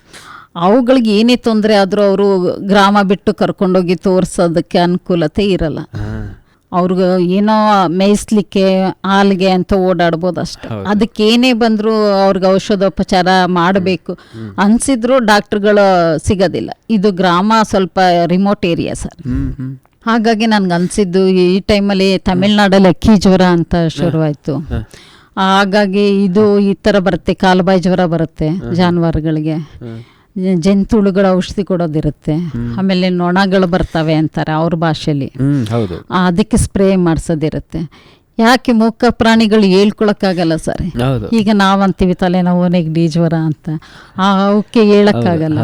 ಅವುಗಳಿಗೆ ಏನೇ ತೊಂದರೆ ಆದರೂ ಅವರು ಗ್ರಾಮ ಬಿಟ್ಟು ಕರ್ಕೊಂಡೋಗಿ ತೋರಿಸೋದಕ್ಕೆ ಅನುಕೂಲತೆ ಇರಲ್ಲ. ಅವ್ರಿಗೆ ಏನೋ ಮೇಯಿಸ್ಲಿಕ್ಕೆ, ಹಾಲಿಗೆ ಅಂತ ಓಡಾಡ್ಬೋದು ಅಷ್ಟೆ. ಅದಕ್ಕೆ ಏನೇ ಬಂದರೂ ಅವ್ರಿಗೆ ಔಷಧೋಪಚಾರ ಮಾಡಬೇಕು ಅನಿಸಿದ್ರು ಡಾಕ್ಟ್ರುಗಳು ಸಿಗೋದಿಲ್ಲ. ಇದು ಗ್ರಾಮ ಸ್ವಲ್ಪ ರಿಮೋಟ್ ಏರಿಯಾ ಸರ್. ಹಾಗಾಗಿ ನನಗೆ ಅನಿಸಿದ್ದು ಈ ಟೈಮಲ್ಲಿ ತಮಿಳ್ನಾಡಲ್ಲಿ ಅಕ್ಕಿ ಜ್ವರ ಅಂತ ಶುರುವಾಯಿತು. ಹಾಗಾಗಿ ಇದು ಈ ಥರ ಬರುತ್ತೆ, ಕಾಲುಬಾಯಿ ಜ್ವರ ಬರುತ್ತೆ ಜಾನುವಾರುಗಳಿಗೆ. ಜಂತುಳುಗಳ ಔಷಧಿ ಕೊಡೋದಿರುತ್ತೆ. ಆಮೇಲೆ ನೊಣಗಳು ಬರ್ತವೆ ಅಂತಾರೆ ಅವ್ರ ಭಾಷೆಯಲ್ಲಿ, ಅದಕ್ಕೆ ಸ್ಪ್ರೇ ಮಾಡಿಸೋದಿರುತ್ತೆ. ಯಾಕೆ ಮೂಕ ಪ್ರಾಣಿಗಳು ಹೇಳ್ಕೊಳಕ್ಕಾಗಲ್ಲ ಸರ್. ಈಗ ನಾವಂತೀವಿ ತಲೆನೋವು, ನೆಗಡಿ, ಜ್ವರ ಅಂತ, ಅವಕ್ಕೆ ಹೇಳಕ್ಕಾಗಲ್ಲ.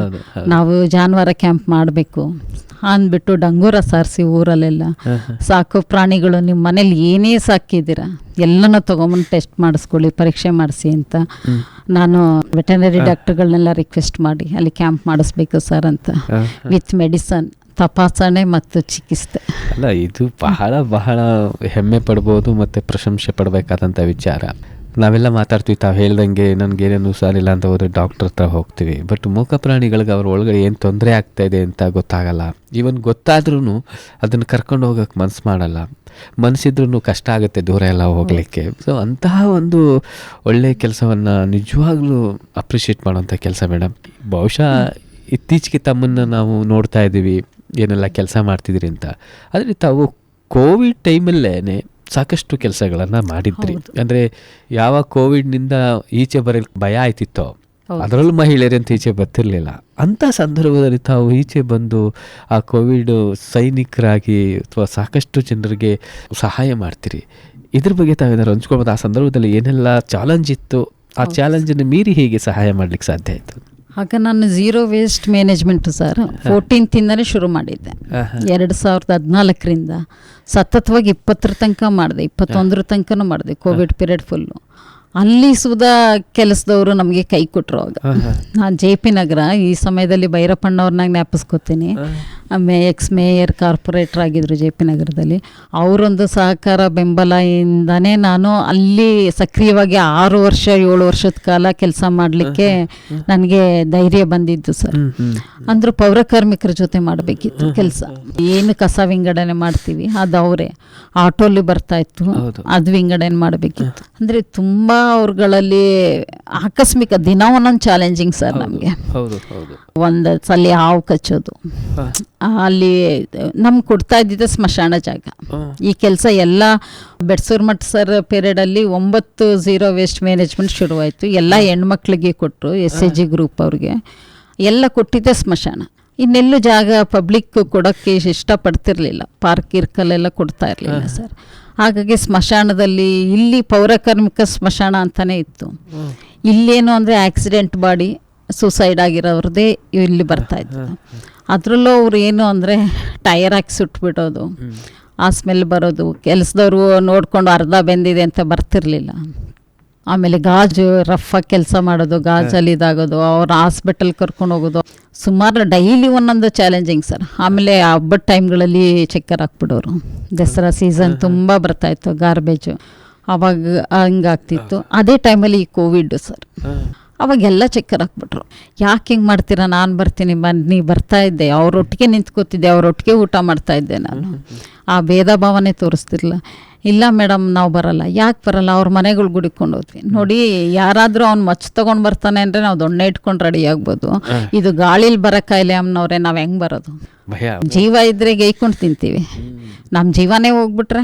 ನಾವು ಜಾನುವಾರು ಕ್ಯಾಂಪ್ ಮಾಡಬೇಕು ಅಂದ್ಬಿಟ್ಟು ಡಂಗೂರ ಸಾರಿಸಿ ಊರಲ್ಲೆಲ್ಲ ಸಾಕು ಪ್ರಾಣಿಗಳು, ನಿಮ್ಮ ಮನೇಲಿ ಏನೇ ಸಾಕಿದ್ದೀರಾ ಎಲ್ಲನೂ ತೊಗೊಂಬಂದು ಟೆಸ್ಟ್ ಮಾಡಿಸ್ಕೊಳ್ಳಿ, ಪರೀಕ್ಷೆ ಮಾಡಿಸಿ ಅಂತ ನಾನು ವೆಟರ್ನರಿ ಡಾಕ್ಟರ್ಗಳನ್ನೆಲ್ಲ ರಿಕ್ವೆಸ್ಟ್ ಮಾಡಿ ಅಲ್ಲಿ ಕ್ಯಾಂಪ್ ಮಾಡಿಸ್ಬೇಕು ಸರ್ ಅಂತ, ವಿತ್ ಮೆಡಿಸನ್, ತಪಾಸಣೆ ಮತ್ತು ಚಿಕಿತ್ಸೆ. ಅಲ್ಲ, ಇದು ಬಹಳ ಬಹಳ ಹೆಮ್ಮೆ ಪಡ್ಬೋದು ಮತ್ತು ಪ್ರಶಂಸೆ ಪಡಬೇಕಾದಂಥ ವಿಚಾರ. ನಾವೆಲ್ಲ ಮಾತಾಡ್ತೀವಿ, ತಾವು ಹೇಳ್ದಂಗೆ ನನಗೇನೇನು ಹುಷಾರಿಲ್ಲ ಅಂತ ಹೋದರೆ ಡಾಕ್ಟರ್ ಹತ್ರ ಹೋಗ್ತೀವಿ. ಬಟ್ ಮೂಕ ಪ್ರಾಣಿಗಳಿಗೆ ಅವ್ರ ಒಳಗಡೆ ಏನು ತೊಂದರೆ ಆಗ್ತಾಯಿದೆ ಅಂತ ಗೊತ್ತಾಗಲ್ಲ. ಈವನ್ ಗೊತ್ತಾದ್ರೂ ಅದನ್ನು ಕರ್ಕೊಂಡು ಹೋಗೋಕ್ಕೆ ಮನಸ್ಸು ಮಾಡಲ್ಲ. ಮನಸ್ಸಿದ್ರೂ ಕಷ್ಟ ಆಗುತ್ತೆ ದೂರ ಎಲ್ಲ ಹೋಗಲಿಕ್ಕೆ. ಸೊ ಅಂತಹ ಒಂದು ಒಳ್ಳೆಯ ಕೆಲಸವನ್ನು ನಿಜವಾಗ್ಲೂ ಅಪ್ರಿಷಿಯೇಟ್ ಮಾಡೋಂಥ ಕೆಲಸ ಮೇಡಮ್. ಬಹುಶಃ ಇತ್ತೀಚೆಗೆ ತಮ್ಮನ್ನು ನಾವು ನೋಡ್ತಾ ಇದ್ದೀವಿ ಏನೆಲ್ಲ ಕೆಲಸ ಮಾಡ್ತಿದ್ದೀರಿ ಅಂತ. ಆದರೆ ತಾವು ಕೋವಿಡ್ ಟೈಮಲ್ಲೇ ಸಾಕಷ್ಟು ಕೆಲಸಗಳನ್ನು ಮಾಡಿದ್ರಿ. ಅಂದರೆ ಯಾವ ಕೋವಿಡ್ನಿಂದ ಈಚೆ ಬರೋಕ್ಕೆ ಭಯ ಆಯ್ತಿತ್ತೋ, ಅದರಲ್ಲೂ ಮಹಿಳೆಯರಂತ ಈಚೆ ಬರ್ತಿರ್ಲಿಲ್ಲ. ಅಂಥ ಸಂದರ್ಭದಲ್ಲಿ ತಾವು ಈಚೆ ಬಂದು ಆ ಕೋವಿಡ್ ಸೈನಿಕರಾಗಿ ಅಥವಾ ಸಾಕಷ್ಟು ಜನರಿಗೆ ಸಹಾಯ ಮಾಡ್ತೀರಿ. ಇದ್ರ ಬಗ್ಗೆ ತಾವೇನಾದ್ರು ಹಂಚ್ಕೊಳ್ಬೋದು? ಆ ಸಂದರ್ಭದಲ್ಲಿ ಏನೆಲ್ಲ ಚಾಲೆಂಜ್ ಇತ್ತು, ಆ ಚಾಲೆಂಜನ್ನು ಮೀರಿ ಹೇಗೆ ಸಹಾಯ ಮಾಡ್ಲಿಕ್ಕೆ ಸಾಧ್ಯ ಆಯಿತು? ಆಗ ನಾನು zero waste management sir 14th ಶುರು ಮಾಡಿದ್ದೆ. 2014ರಿಂದ ಸತತವಾಗಿ 20 ತನಕ ಮಾಡಿದೆ, 21 ತನಕನೂ ಮಾಡಿದೆ. ಕೋವಿಡ್ ಪೀರಿಯಡ್ ಫುಲ್ಲು ಅಲ್ಲಿ ಸುಧಾ ಕೆಲಸದವರು ನಮಗೆ ಕೈ ಕೊಟ್ಟರು. ಆಗ ನಾನು JP ನಗರ, ಈ ಸಮಯದಲ್ಲಿ ಭೈರಪ್ಪಣ್ಣವ್ರನ್ನ ಜ್ಞಾಪಿಸ್ಕೊತೀನಿ. ಮೇಯರ್ ಕಾರ್ಪೊರೇಟರ್ ಆಗಿದ್ದರು JP ನಗರದಲ್ಲಿ. ಅವರೊಂದು ಸಹಕಾರ ಬೆಂಬಲದಿಂದನೇ ನಾನು ಅಲ್ಲಿ ಸಕ್ರಿಯವಾಗಿ 6 ವರ್ಷ 7 ವರ್ಷದ ಕಾಲ ಕೆಲಸ ಮಾಡಲಿಕ್ಕೆ ನನಗೆ ಧೈರ್ಯ ಬಂದಿದ್ದು ಸರ್. ಅಂದರೂ ಪೌರ ಕಾರ್ಮಿಕರ ಜೊತೆ ಮಾಡಬೇಕಿತ್ತು ಕೆಲಸ. ಏನು ಕಸ ವಿಂಗಡಣೆ ಮಾಡ್ತೀವಿ ಅದು ಅವರೇ, ಆಟೋಲಿ ಬರ್ತಾಯಿತ್ತು, ಅದು ವಿಂಗಡಣೆ ಮಾಡಬೇಕಿತ್ತು. ಅಂದರೆ ತುಂಬ ಅವ್ರುಗಳಲ್ಲಿ ಆಕಸ್ಮಿಕ ದಿನ ಒಂದೊಂದು ಚಾಲೆಂಜಿಂಗ್ ಸರ್ ನಮಗೆ. ಒಂದು ಸಲ ಹಾವು ಕಚ್ಚೋದು, ಅಲ್ಲಿ ನಮ್ಗೆ ಕೊಡ್ತಾ ಇದ್ದಿದ್ದ ಸ್ಮಶಾನ ಜಾಗ. ಈ ಕೆಲಸ ಎಲ್ಲ ಬೆಡ್ಸೂರ್ ಮಠ ಸರ್ ಪೀರಿಯಡಲ್ಲಿ 9 ಝೀರೋ ವೇಸ್ಟ್ ಮ್ಯಾನೇಜ್ಮೆಂಟ್ ಶುರುವಾಯಿತು. ಎಲ್ಲ ಹೆಣ್ಮಕ್ಳಿಗೆ ಕೊಟ್ಟರು, SHG ಗ್ರೂಪ್ ಅವ್ರಿಗೆ ಎಲ್ಲ ಕೊಟ್ಟಿದ್ದೆ ಸ್ಮಶಾನ. ಇನ್ನೆಲ್ಲೂ ಜಾಗ ಪಬ್ಲಿಕ್ ಕೊಡೋಕ್ಕೆ ಇಷ್ಟಪಡ್ತಿರ್ಲಿಲ್ಲ, ಪಾರ್ಕ್ ಇರ್ಕಲ್ಲೆಲ್ಲ ಕೊಡ್ತಾ ಇರಲಿಲ್ಲ ಸರ್. ಹಾಗಾಗಿ ಸ್ಮಶಾನದಲ್ಲಿ ಇಲ್ಲಿ ಪೌರಕಾರ್ಮಿಕ ಸ್ಮಶಾನ ಅಂತಲೇ ಇತ್ತು. ಇಲ್ಲೇನು ಅಂದರೆ ಆಕ್ಸಿಡೆಂಟ್ ಬಾಡಿ, ಸೂಸೈಡ್ ಆಗಿರೋರದೇ ಇಲ್ಲಿ ಬರ್ತಾಯಿತ್ತು. ಅದರಲ್ಲೂ ಅವ್ರು ಏನು ಅಂದರೆ ಟೈರ್ ಹಾಕಿ ಸುಟ್ಬಿಡೋದು, ಆ ಸ್ಮೆಲ್ ಬರೋದು, ಕೆಲಸದವರು ನೋಡಿಕೊಂಡು ಅರ್ಧ ಬೆಂದಿದೆ ಅಂತ ಬರ್ತಿರ್ಲಿಲ್ಲ. ಆಮೇಲೆ ಗಾಜು ರಫಾಗಿ ಕೆಲಸ ಮಾಡೋದು, ಗಾಜಲ್ಲಿ ಇದಾಗೋದು, ಅವ್ರು ಹಾಸ್ಪಿಟಲ್ ಕರ್ಕೊಂಡು ಹೋಗೋದು, ಸುಮಾರು ಡೈಲಿ ಒಂದೊಂದು ಚಾಲೆಂಜಿಂಗ್ ಸರ್. ಆಮೇಲೆ ಹಬ್ಬದ ಟೈಮ್ಗಳಲ್ಲಿ ಚಕ್ಕರ್ ಹಾಕ್ಬಿಡೋರು. ದಸರಾ ಸೀಸನ್ ತುಂಬ ಬರ್ತಾಯಿತ್ತು, ಗಾರ್ಬೇಜು, ಅವಾಗ ಹಂಗಾಗ್ತಿತ್ತು. ಅದೇ ಟೈಮಲ್ಲಿ ಈ ಕೋವಿಡ್ ಸರ್, ಅವಾಗೆಲ್ಲ ಚಕ್ಕರ್ ಹಾಕ್ಬಿಟ್ರು. ಯಾಕೆ ಹಿಂಗೆ ಮಾಡ್ತೀರಾ, ನಾನು ಬರ್ತೀನಿ ಬನ್ನಿ ಬರ್ತಾ ಇದ್ದೆ, ಅವರೊಟ್ಟಿಗೆ ನಿಂತ್ಕೋತಿದ್ದೆ, ಅವರೊಟ್ಟಿಗೆ ಊಟ ಮಾಡ್ತಾಯಿದ್ದೆ ನಾನು. ಆ ಭೇದ ಭಾವನೆ ತೋರಿಸ್ತಿರ್ಲಿಲ್ಲ. ಇಲ್ಲ ಮೇಡಮ್ ನಾವು ಬರಲ್ಲ. ಯಾಕೆ ಬರಲ್ಲ? ಅವ್ರ ಮನೆಗಳು ಗುಡಿಕೊಂಡು ಹೋದ್ವಿ. ನೋಡಿ, ಯಾರಾದರೂ ಅವ್ನು ಮಚ್ಚು ತೊಗೊಂಡು ಬರ್ತಾನೆ ಅಂದರೆ ನಾವು ದೊಣ್ಣೆ ಇಟ್ಕೊಂಡು ರೆಡಿ ಆಗ್ಬೋದು. ಇದು ಗಾಳಿಲಿ ಬರೋ ಕಾಯಿಲೆ ಅಮ್ಮನವ್ರೆ, ನಾವು ಹೆಂಗೆ ಬರೋದು? ಭಯ. ಜೀವ ಇದ್ರೆ ಗೈಕೊಂಡು ತಿಂತೀವಿ. ನಮ್ಮ ಜೀವನೇ ಹೋಗ್ಬಿಟ್ರೆ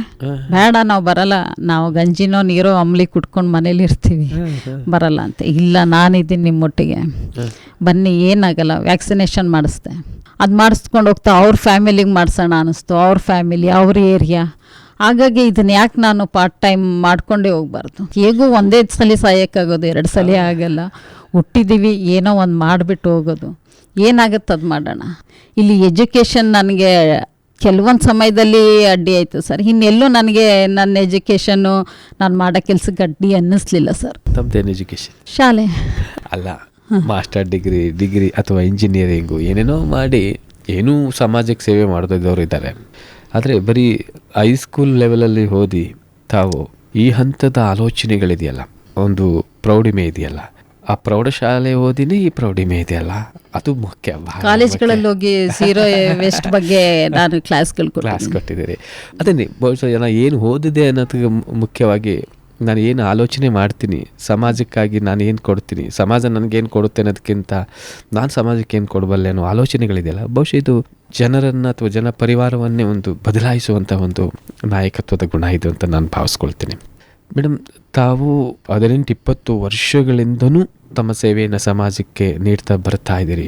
ಬೇಡ, ನಾವು ಬರಲ್ಲ, ನಾವು ಗಂಜಿನೋ ನೀರೋ ಅಂಬ್ಲಿ ಕುಟ್ಕೊಂಡು ಮನೇಲಿ ಇರ್ತೀವಿ, ಬರಲ್ಲ ಅಂತ. ಇಲ್ಲ, ನಾನಿದ್ದೀನಿ ನಿಮ್ಮೊಟ್ಟಿಗೆ, ಬನ್ನಿ, ಏನಾಗಲ್ಲ, ವ್ಯಾಕ್ಸಿನೇಷನ್ ಮಾಡಿಸ್ದೆ. ಅದು ಮಾಡಿಸ್ಕೊಂಡು ಹೋಗ್ತಾ ಅವ್ರ ಫ್ಯಾಮಿಲಿಗೆ ಮಾಡಿಸೋಣ ಅನ್ನಿಸ್ತು, ಅವ್ರ ಫ್ಯಾಮಿಲಿ, ಅವ್ರ ಏರಿಯಾ. ಹಾಗಾಗಿ ಇದನ್ನ ಯಾಕೆ ನಾನು ಪಾರ್ಟ್ ಟೈಮ್ ಮಾಡ್ಕೊಂಡೇ ಹೋಗ್ಬಾರ್ದು? ಹೇಗೂ ಒಂದೇ ಸಲ ಸಾಯೋಕ್ಕಾಗೋದು, 2 ಸಲ ಆಗಲ್ಲ. ಹುಟ್ಟಿದ್ದೀವಿ, ಏನೋ ಒಂದು ಮಾಡಿಬಿಟ್ಟು ಹೋಗೋದು. ಏನಾಗುತ್ತೆ ಅದು ಮಾಡೋಣ. ಇಲ್ಲಿ ಎಜುಕೇಷನ್ ನನಗೆ ಕೆಲವೊಂದು ಸಮಯದಲ್ಲಿ ಅಡ್ಡಿ ಆಯಿತು ಸರ್. ಇನ್ನೆಲ್ಲೂ ನನಗೆ ನನ್ನ ಎಜುಕೇಷನ್ನು ನಾನು ಮಾಡೋ ಕೆಲಸಕ್ಕೆ ಅಡ್ಡಿ ಅನ್ನಿಸ್ಲಿಲ್ಲ ಸರ್. ತಮ್ಮದೇನು ಎಜುಕೇಷನ್? ಶಾಲೆ ಅಲ್ಲ, ಮಾಸ್ಟರ್ ಡಿಗ್ರಿ ಅಥವಾ ಇಂಜಿನಿಯರಿಂಗು ಏನೇನೋ ಮಾಡಿ ಏನೂ ಸಮಾಜಕ್ಕೆ ಸೇವೆ ಮಾಡೋದವರು ಇದ್ದಾರೆ. ಆದರೆ ಬರೀ ಹೈಸ್ಕೂಲ್ ಲೆವೆಲಲ್ಲಿ ಓದಿ ತಾವು ಈ ಹಂತದ ಆಲೋಚನೆಗಳಿದೆಯಲ್ಲ, ಒಂದು ಪ್ರೌಢಿಮೆ ಇದೆಯಲ್ಲ, ಆ ಪ್ರೌಢಶಾಲೆ ಓದಿನಿ ಈ ಪ್ರೌಢಿಮೆ ಇದೆಯಲ್ಲ, ಅದು ಮುಖ್ಯ. ಕಾಲೇಜ್ಗಳಲ್ಲಿ ಹೋಗಿ ಝೀರೋ ವೇಸ್ಟ್ ಬಗ್ಗೆ ನಾನು ಕ್ಲಾಸ್ ಕೊಟ್ಟಿದ್ದೀರಿ. ಅದನ್ನೇ ಬಹುಶಃ ಜನ ಏನು ಓದಿದೆ ಅನ್ನೋದಕ್ಕೆ ಮುಖ್ಯವಾಗಿ ನಾನು ಏನು ಆಲೋಚನೆ ಮಾಡ್ತೀನಿ, ಸಮಾಜಕ್ಕಾಗಿ ನಾನು ಏನು ಕೊಡ್ತೀನಿ, ಸಮಾಜ ನನಗೇನು ಕೊಡುತ್ತೆ ಅನ್ನೋದಕ್ಕಿಂತ ನಾನು ಸಮಾಜಕ್ಕೆ ಏನು ಕೊಡಬಲ್ಲೆ ಅನ್ನೋ ಆಲೋಚನೆಗಳಿದೆಯಲ್ಲ, ಬಹುಶಃ ಇದು ಜನರನ್ನು ಅಥವಾ ಜನ ಪರಿವಾರವನ್ನೇ ಒಂದು ಬದಲಾಯಿಸುವಂಥ ಒಂದು ನಾಯಕತ್ವದ ಗುಣ ಇದು ಅಂತ ನಾನು ಭಾವಿಸ್ಕೊಳ್ತೀನಿ. ಮೇಡಮ್, ತಾವು 18-20 ವರ್ಷಗಳಿಂದನೂ ತಮ್ಮ ಸೇವೆಯನ್ನು ಸಮಾಜಕ್ಕೆ ನೀಡ್ತಾ ಬರ್ತಾ ಇದ್ದೀರಿ.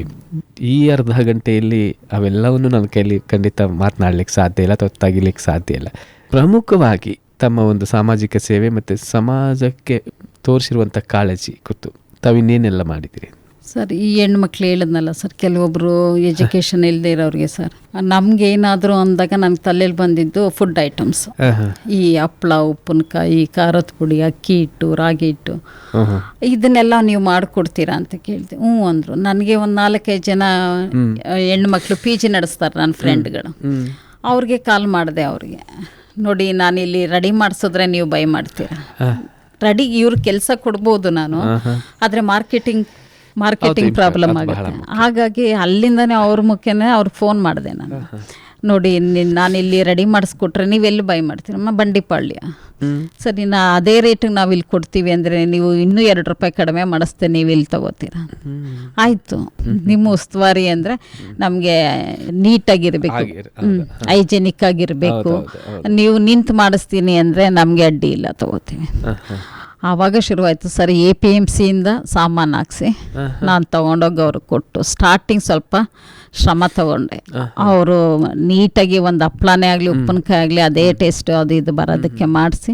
ಈ ಅರ್ಧ ಗಂಟೆಯಲ್ಲಿ ಅವೆಲ್ಲವನ್ನು ನನ್ನ ಕೈಲಿ ಖಂಡಿತ ಮಾತನಾಡಲಿಕ್ಕೆ ಸಾಧ್ಯ ಇಲ್ಲ ಅಥವಾ ತೆಗಿಲಿಕ್ಕೆ ಸಾಧ್ಯ ಇಲ್ಲ. ಪ್ರಮುಖವಾಗಿ ತಮ್ಮ ಒಂದು ಸಾಮಾಜಿಕ ಸೇವೆ ಮತ್ತು ಸಮಾಜಕ್ಕೆ ತೋರಿಸಿರುವಂಥ ಕಾಳಜಿ ಕುರಿತು ತಾವಿನ್ನೇನೆಲ್ಲ ಮಾಡಿದ್ದೀರಿ ಸರ್? ಈ ಹೆಣ್ಮಕ್ಳು ಹೇಳಿದ್ನಲ್ಲ ಸರ್, ಕೆಲವೊಬ್ಬರು ಎಜುಕೇಷನ್ ಇಲ್ಲದೆ ಇರೋರಿಗೆ ಸರ್, ನಮಗೇನಾದರೂ ಅಂದಾಗ ನನಗೆ ತಲೆಯಲ್ಲಿ ಬಂದಿದ್ದು ಫುಡ್ ಐಟಮ್ಸ್. ಈ ಹಪ್ಪಳ, ಉಪ್ಪಿನಕಾಯಿ, ಖಾರದ ಪುಡಿ, ಅಕ್ಕಿ ಹಿಟ್ಟು, ರಾಗಿ ಹಿಟ್ಟು, ಇದನ್ನೆಲ್ಲ ನೀವು ಮಾಡಿಕೊಡ್ತೀರಾ ಅಂತ ಕೇಳಿದೆ. ಹ್ಞೂ ಅಂದರು. ನನಗೆ ಒಂದು 4-5 ಜನ ಹೆಣ್ಮಕ್ಳು PG ನಡೆಸ್ತಾರೆ ನನ್ನ ಫ್ರೆಂಡ್ಗಳು. ಅವ್ರಿಗೆ ಕಾಲ್ ಮಾಡಿದೆ. ಅವ್ರಿಗೆ ನೋಡಿ, ನಾನಿಲ್ಲಿ ರೆಡಿ ಮಾಡಿಸಿದ್ರೆ ನೀವು ಬೈ ಮಾಡ್ತೀರಾ? ರೆಡಿ ಇವ್ರ ಕೆಲಸ ಕೊಡ್ಬೋದು ನಾನು, ಆದರೆ ಮಾರ್ಕೆಟಿಂಗ್ ಪ್ರಾಬ್ಲಮ್ ಆಗುತ್ತೆ. ಹಾಗಾಗಿ ಅಲ್ಲಿಂದನೇ ಅವ್ರ ಮುಖ್ಯನೇ ಅವ್ರಿಗೆ ಫೋನ್ ಮಾಡಿದೆ ನಾನು. ನೋಡಿ, ನಾನಿಲ್ಲಿ ರೆಡಿ ಮಾಡಿಸ್ಕೊಟ್ರೆ ನೀವೆಲ್ಲಿ ಬೈ ಮಾಡ್ತೀರಮ್ಮ? ಬಂಡಿಪಾಳ್ಯ. ಸರಿ, ಅದೇ ರೇಟಿಗೆ ನಾವು ಇಲ್ಲಿ ಕೊಡ್ತೀವಿ ಅಂದರೆ ನೀವು ಇನ್ನೂ 2 ರೂಪಾಯಿ ಕಡಿಮೆ ಮಾಡಿಸ್ತೇನೆ, ನೀವು ಇಲ್ಲಿ ತಗೋತೀರಾ? ಆಯಿತು. ನಿಮ್ಮ ಉಸ್ತುವಾರಿ ಅಂದರೆ ನಮಗೆ ನೀಟಾಗಿರಬೇಕು, ಹೈಜೆನಿಕ್ ಆಗಿರಬೇಕು. ನೀವು ನಿಂತು ಮಾಡಿಸ್ತೀನಿ ಅಂದರೆ ನಮಗೆ ಅಡ್ಡಿ ಇಲ್ಲ, ತಗೋತೀವಿ. ಆವಾಗ ಶುರುವಾಯಿತು ಸರ್. APMCಯಿಂದ ಸಾಮಾನು ಹಾಕ್ಸಿ ನಾನು ತೊಗೊಂಡೋಗಿ ಅವ್ರಿಗೆ ಕೊಟ್ಟು, ಸ್ಟಾರ್ಟಿಂಗ್ ಸ್ವಲ್ಪ ಶ್ರಮ ತಗೊಂಡೆ. ಅವರು ನೀಟಾಗಿ ಒಂದು ಹಪ್ಳನೇ ಆಗಲಿ, ಉಪ್ಪಿನಕಾಯಿ ಆಗಲಿ, ಅದೇ ಟೇಸ್ಟ್ ಅದು ಇದು ಬರೋದಕ್ಕೆ ಮಾಡಿಸಿ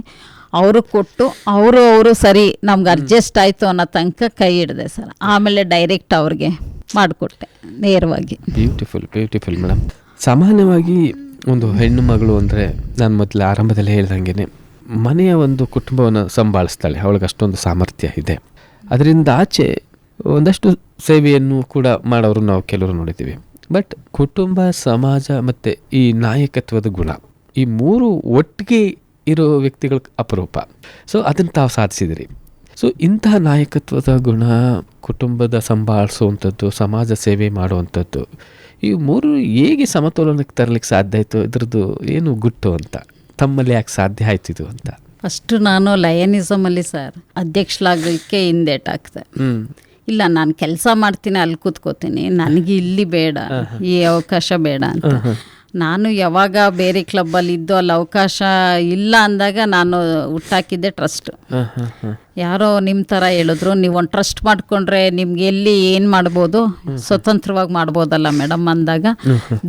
ಅವರು ಕೊಟ್ಟು, ಅವರು ಸರಿ ನಮ್ಗೆ ಅಡ್ಜಸ್ಟ್ ಆಯಿತು ಅನ್ನೋ ತನಕ ಕೈ ಹಿಡಿದೆ ಸರ್. ಆಮೇಲೆ ಡೈರೆಕ್ಟ್ ಅವ್ರಿಗೆ ಮಾಡಿಕೊಟ್ಟೆ ನೇರವಾಗಿ. Beautiful madam. ಸಾಮಾನ್ಯವಾಗಿ ಒಂದು ಹೆಣ್ಣು ಮಗಳು ಅಂದರೆ ನಾನು ಮೊದಲು ಆರಂಭದಲ್ಲಿ ಹೇಳ್ದಂಗೆ ಮನೆಯ ಒಂದು ಕುಟುಂಬವನ್ನು ಸಂಭಾಳಿಸ್ತಾಳೆ, ಅವಳಿಗೆ ಅಷ್ಟೊಂದು ಸಾಮರ್ಥ್ಯ ಇದೆ. ಅದರಿಂದ ಆಚೆ ಒಂದಷ್ಟು ಸೇವೆಯನ್ನು ಕೂಡ ಮಾಡೋರು ನಾವು ಕೆಲವರು ನೋಡಿದ್ದೀವಿ. ಬಟ್ ಕುಟುಂಬ, ಸಮಾಜ ಮತ್ತು ಈ ನಾಯಕತ್ವದ ಗುಣ, ಈ 3 ಒಟ್ಟಿಗೆ ಇರೋ ವ್ಯಕ್ತಿಗಳ ಅಪರೂಪ. ಸೊ ಅದನ್ನು ತಾವು ಸಾಧಿಸಿದಿರಿ. ಸೊ ಇಂತಹ ನಾಯಕತ್ವದ ಗುಣ, ಕುಟುಂಬದ ಸಂಭಾಳಿಸುವಂಥದ್ದು, ಸಮಾಜ ಸೇವೆ ಮಾಡುವಂಥದ್ದು, ಈ 3 ಹೇಗೆ ಸಮತೋಲನಕ್ಕೆ ತರಲಿಕ್ಕೆ ಸಾಧ್ಯ ಆಯಿತು? ಇದ್ರದ್ದು ಏನು ಗುಟ್ಟು ಅಂತ, ತಮ್ಮಲ್ಲಿ ಯಾಕೆ ಸಾಧ್ಯ ಆಯ್ತಿದು ಅಂತ? ಫಸ್ಟು ನಾನು ಲಯನಿಸಮಲ್ಲಿ ಸರ್ ಅಧ್ಯಕ್ಷಲಾಗಲಿಕ್ಕೆ ಹಿಂದೇಟಾಗ್ತೆ. ಇಲ್ಲ, ನಾನು ಕೆಲಸ ಮಾಡ್ತೀನಿ, ಅಲ್ಲಿ ಕೂತ್ಕೋತೀನಿ, ನನಗೆ ಇಲ್ಲಿ ಬೇಡ, ಈ ಅವಕಾಶ ಬೇಡ ಅಂತ. ನಾನು ಯಾವಾಗ ಬೇರೆ ಕ್ಲಬ್ಬಲ್ಲಿ ಇದ್ದು ಅಲ್ಲಿ ಅವಕಾಶ ಇಲ್ಲ ಅಂದಾಗ ನಾನು ಹುಟ್ಟಾಕಿದ್ದೆ ಟ್ರಸ್ಟ್. ಯಾರೋ ನಿಮ್ಮ ಥರ ಹೇಳಿದ್ರು, ನೀವು ಒಂದು ಟ್ರಸ್ಟ್ ಮಾಡಿಕೊಂಡ್ರೆ ನಿಮ್ಗೆ ಎಲ್ಲಿ ಏನು ಮಾಡ್ಬೋದು, ಸ್ವತಂತ್ರವಾಗಿ ಮಾಡ್ಬೋದಲ್ಲ ಮೇಡಮ್ ಅಂದಾಗ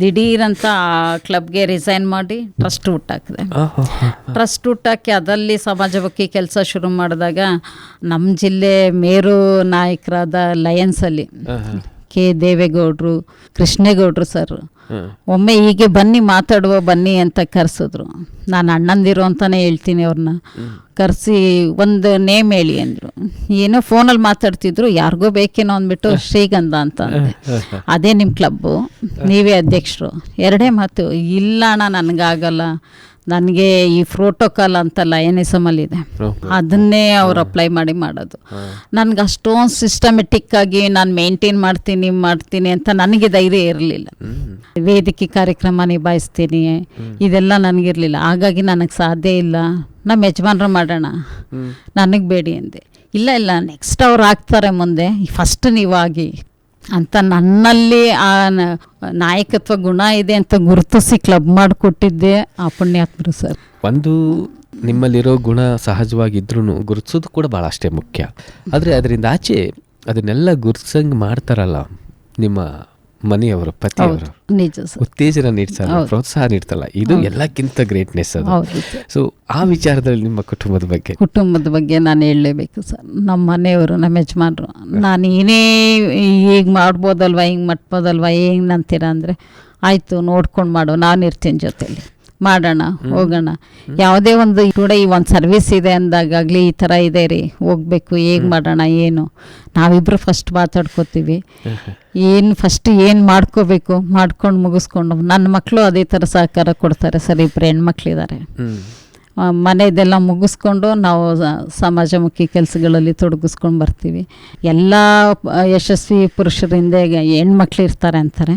ದಿಢೀರಂತ ಆ ಕ್ಲಬ್ಗೆ ರಿಸೈನ್ ಮಾಡಿ ಟ್ರಸ್ಟ್ ಹುಟ್ಟಾಕಿದೆ. ಟ್ರಸ್ಟ್ ಹುಟ್ಟಾಕಿ ಅದರಲ್ಲಿ ಸಮಾಜಮುಖಿ ಕೆಲಸ ಶುರು ಮಾಡಿದಾಗ ನಮ್ಮ ಜಿಲ್ಲೆ ಮೇರು ನಾಯಕರಾದ ಲಯನ್ಸಲ್ಲಿ ಕೆ ದೇವೇಗೌಡರು, ಕೃಷ್ಣೇಗೌಡರು ಸರ್ ಒಮ್ಮೆ ಹೀಗೆ ಬನ್ನಿ ಮಾತಾಡುವ ಬನ್ನಿ ಅಂತ ಕರೆಸಿದ್ರು. ನಾನು ಅಣ್ಣಂದಿರು ಅಂತಲೇ ಹೇಳ್ತೀನಿ, ಅವ್ರನ್ನ ಕರೆಸಿ ಒಂದು ನೇಮ್ ಹೇಳಿ ಅಂದರು. ಏನೋ ಫೋನಲ್ಲಿ ಮಾತಾಡ್ತಿದ್ರು, ಯಾರಿಗೋ ಬೇಕೇನೋ ಅಂದ್ಬಿಟ್ಟು ಶ್ರೀಗಂಧ ಅಂತ ಅಂದೆ. ಅದೇ ನಿಮ್ಮ ಕ್ಲಬ್ಬು, ನೀವೇ ಅಧ್ಯಕ್ಷರು. 2 ಮಾತು. ಇಲ್ಲ ಅಣ್ಣ, ನನಗಾಗಲ್ಲ, ನನಗೆ ಈ ಪ್ರೋಟೋಕಾಲ್ ಅಂತಲ್ಲ NSM ಇದೆ, ಅದನ್ನೇ ಅವ್ರು ಅಪ್ಲೈ ಮಾಡೋದು. ನನಗೆ ಅಷ್ಟೊಂದು ಸಿಸ್ಟಮೆಟಿಕ್ ಆಗಿ ನಾನು ಮೇಂಟೈನ್ ಮಾಡ್ತೀನಿ ಅಂತ ನನಗೆ ಧೈರ್ಯ ಇರಲಿಲ್ಲ. ವೇದಿಕೆ ಕಾರ್ಯಕ್ರಮ ನಿಭಾಯಿಸ್ತೀನಿ ಇದೆಲ್ಲ ನನಗಿರಲಿಲ್ಲ. ಹಾಗಾಗಿ ನನಗೆ ಸಾಧ್ಯ ಇಲ್ಲ, ನಮ್ಮ ಯಜಮಾನ್ರು ಮಾಡೋಣ, ನನಗೆ ಬೇಡಿ ಅಂದೆ. ಇಲ್ಲ ನೆಕ್ಸ್ಟ್ ಅವ್ರು ಆಗ್ತಾರೆ ಮುಂದೆ, ಫಸ್ಟ್ ನೀವಾಗಿ ಅಂತ ನನ್ನಲ್ಲಿ ಆ ನಾಯಕತ್ವ ಗುಣ ಇದೆ ಅಂತ ಗುರುತಿಸಿ ಕ್ಲಬ್ ಮಾಡಿಕೊಟ್ಟಿದ್ದೆ ಆ ಪುಣ್ಯಾತ್ಮರು ಸರ್. ಒಂದು ನಿಮ್ಮಲ್ಲಿರೋ ಗುಣ ಸಹಜವಾಗಿದ್ರೂ ಗುರುತಿಸೋದು ಕೂಡ ಭಾಳ ಅಷ್ಟೇ ಮುಖ್ಯ. ಆದರೆ ಅದರಿಂದ ಆಚೆ ಅದನ್ನೆಲ್ಲ ಗುರುತಿಸಂಗೆ ಮಾಡ್ತಾರಲ್ಲ ನಿಮ್ಮ ಮನೆಯವರು, ಪತಿಯವರು, ನಿಜ ಸರ್, ಉತ್ತೇಜನ ನೀಡ್ಸಲ್ಲ, ಪ್ರೋತ್ಸಾಹ ನೀಡ್ತಲ್ಲ, ಇದು ಎಲ್ಲಕ್ಕಿಂತ ಗ್ರೇಟ್ನೆಸ್ ಅದು. ಸೊ ಆ ವಿಚಾರದಲ್ಲಿ ನಿಮ್ಮ ಕುಟುಂಬದ ಬಗ್ಗೆ ನಾನು ಹೇಳಲೇಬೇಕು ಸರ್. ನಮ್ಮ ಮನೆಯವರು, ನಮ್ಮ ಯಜಮಾನ್ರು, ನಾನು ಏನೇ ಈಗ ಮಾಡ್ಬೋದಲ್ವ, ಹಿಂಗೆ ಮಾಡ್ಬೋದಲ್ವ, ಹೆಂಗೆ ಅಂತೀರ ಅಂದರೆ ಆಯಿತು ನೋಡ್ಕೊಂಡು ಮಾಡು, ನಾನು ಇರ್ತೀನಿ ಜೊತೆಲಿ, ಮಾಡೋಣ, ಹೋಗೋಣ. ಯಾವುದೇ ಒಂದು ಕೂಡ ಈ ಒಂದು ಸರ್ವಿಸ್ ಇದೆ ಅಂದಾಗಲಿ ಈ ಥರ ಇದೆ ರೀ, ಹೋಗ್ಬೇಕು, ಹೇಗೆ ಮಾಡೋಣ, ಏನು ನಾವಿಬ್ಬರು ಫಸ್ಟ್ ಮಾತಾಡ್ಕೋತೀವಿ, ಫಸ್ಟ್ ಏನು ಮಾಡ್ಕೋಬೇಕು ಮಾಡ್ಕೊಂಡು ಮುಗಿಸ್ಕೊಂಡು. ನನ್ನ ಮಕ್ಕಳು ಅದೇ ಥರ ಸಹಕಾರ ಕೊಡ್ತಾರೆ ಸರ್. ಇಬ್ಬರು ಹೆಣ್ಮಕ್ಳಿದ್ದಾರೆ, ಮನೆಯದೆಲ್ಲ ಮುಗಿಸ್ಕೊಂಡು ನಾವು ಸಮಾಜಮುಖಿ ಕೆಲಸಗಳಲ್ಲಿ ತೊಡಗಿಸ್ಕೊಂಡು ಬರ್ತೀವಿ. ಎಲ್ಲ ಯಶಸ್ವಿ ಪುರುಷರಿಂದ ಹೆಣ್ಮಕ್ಳು ಇರ್ತಾರೆ ಅಂತಾರೆ,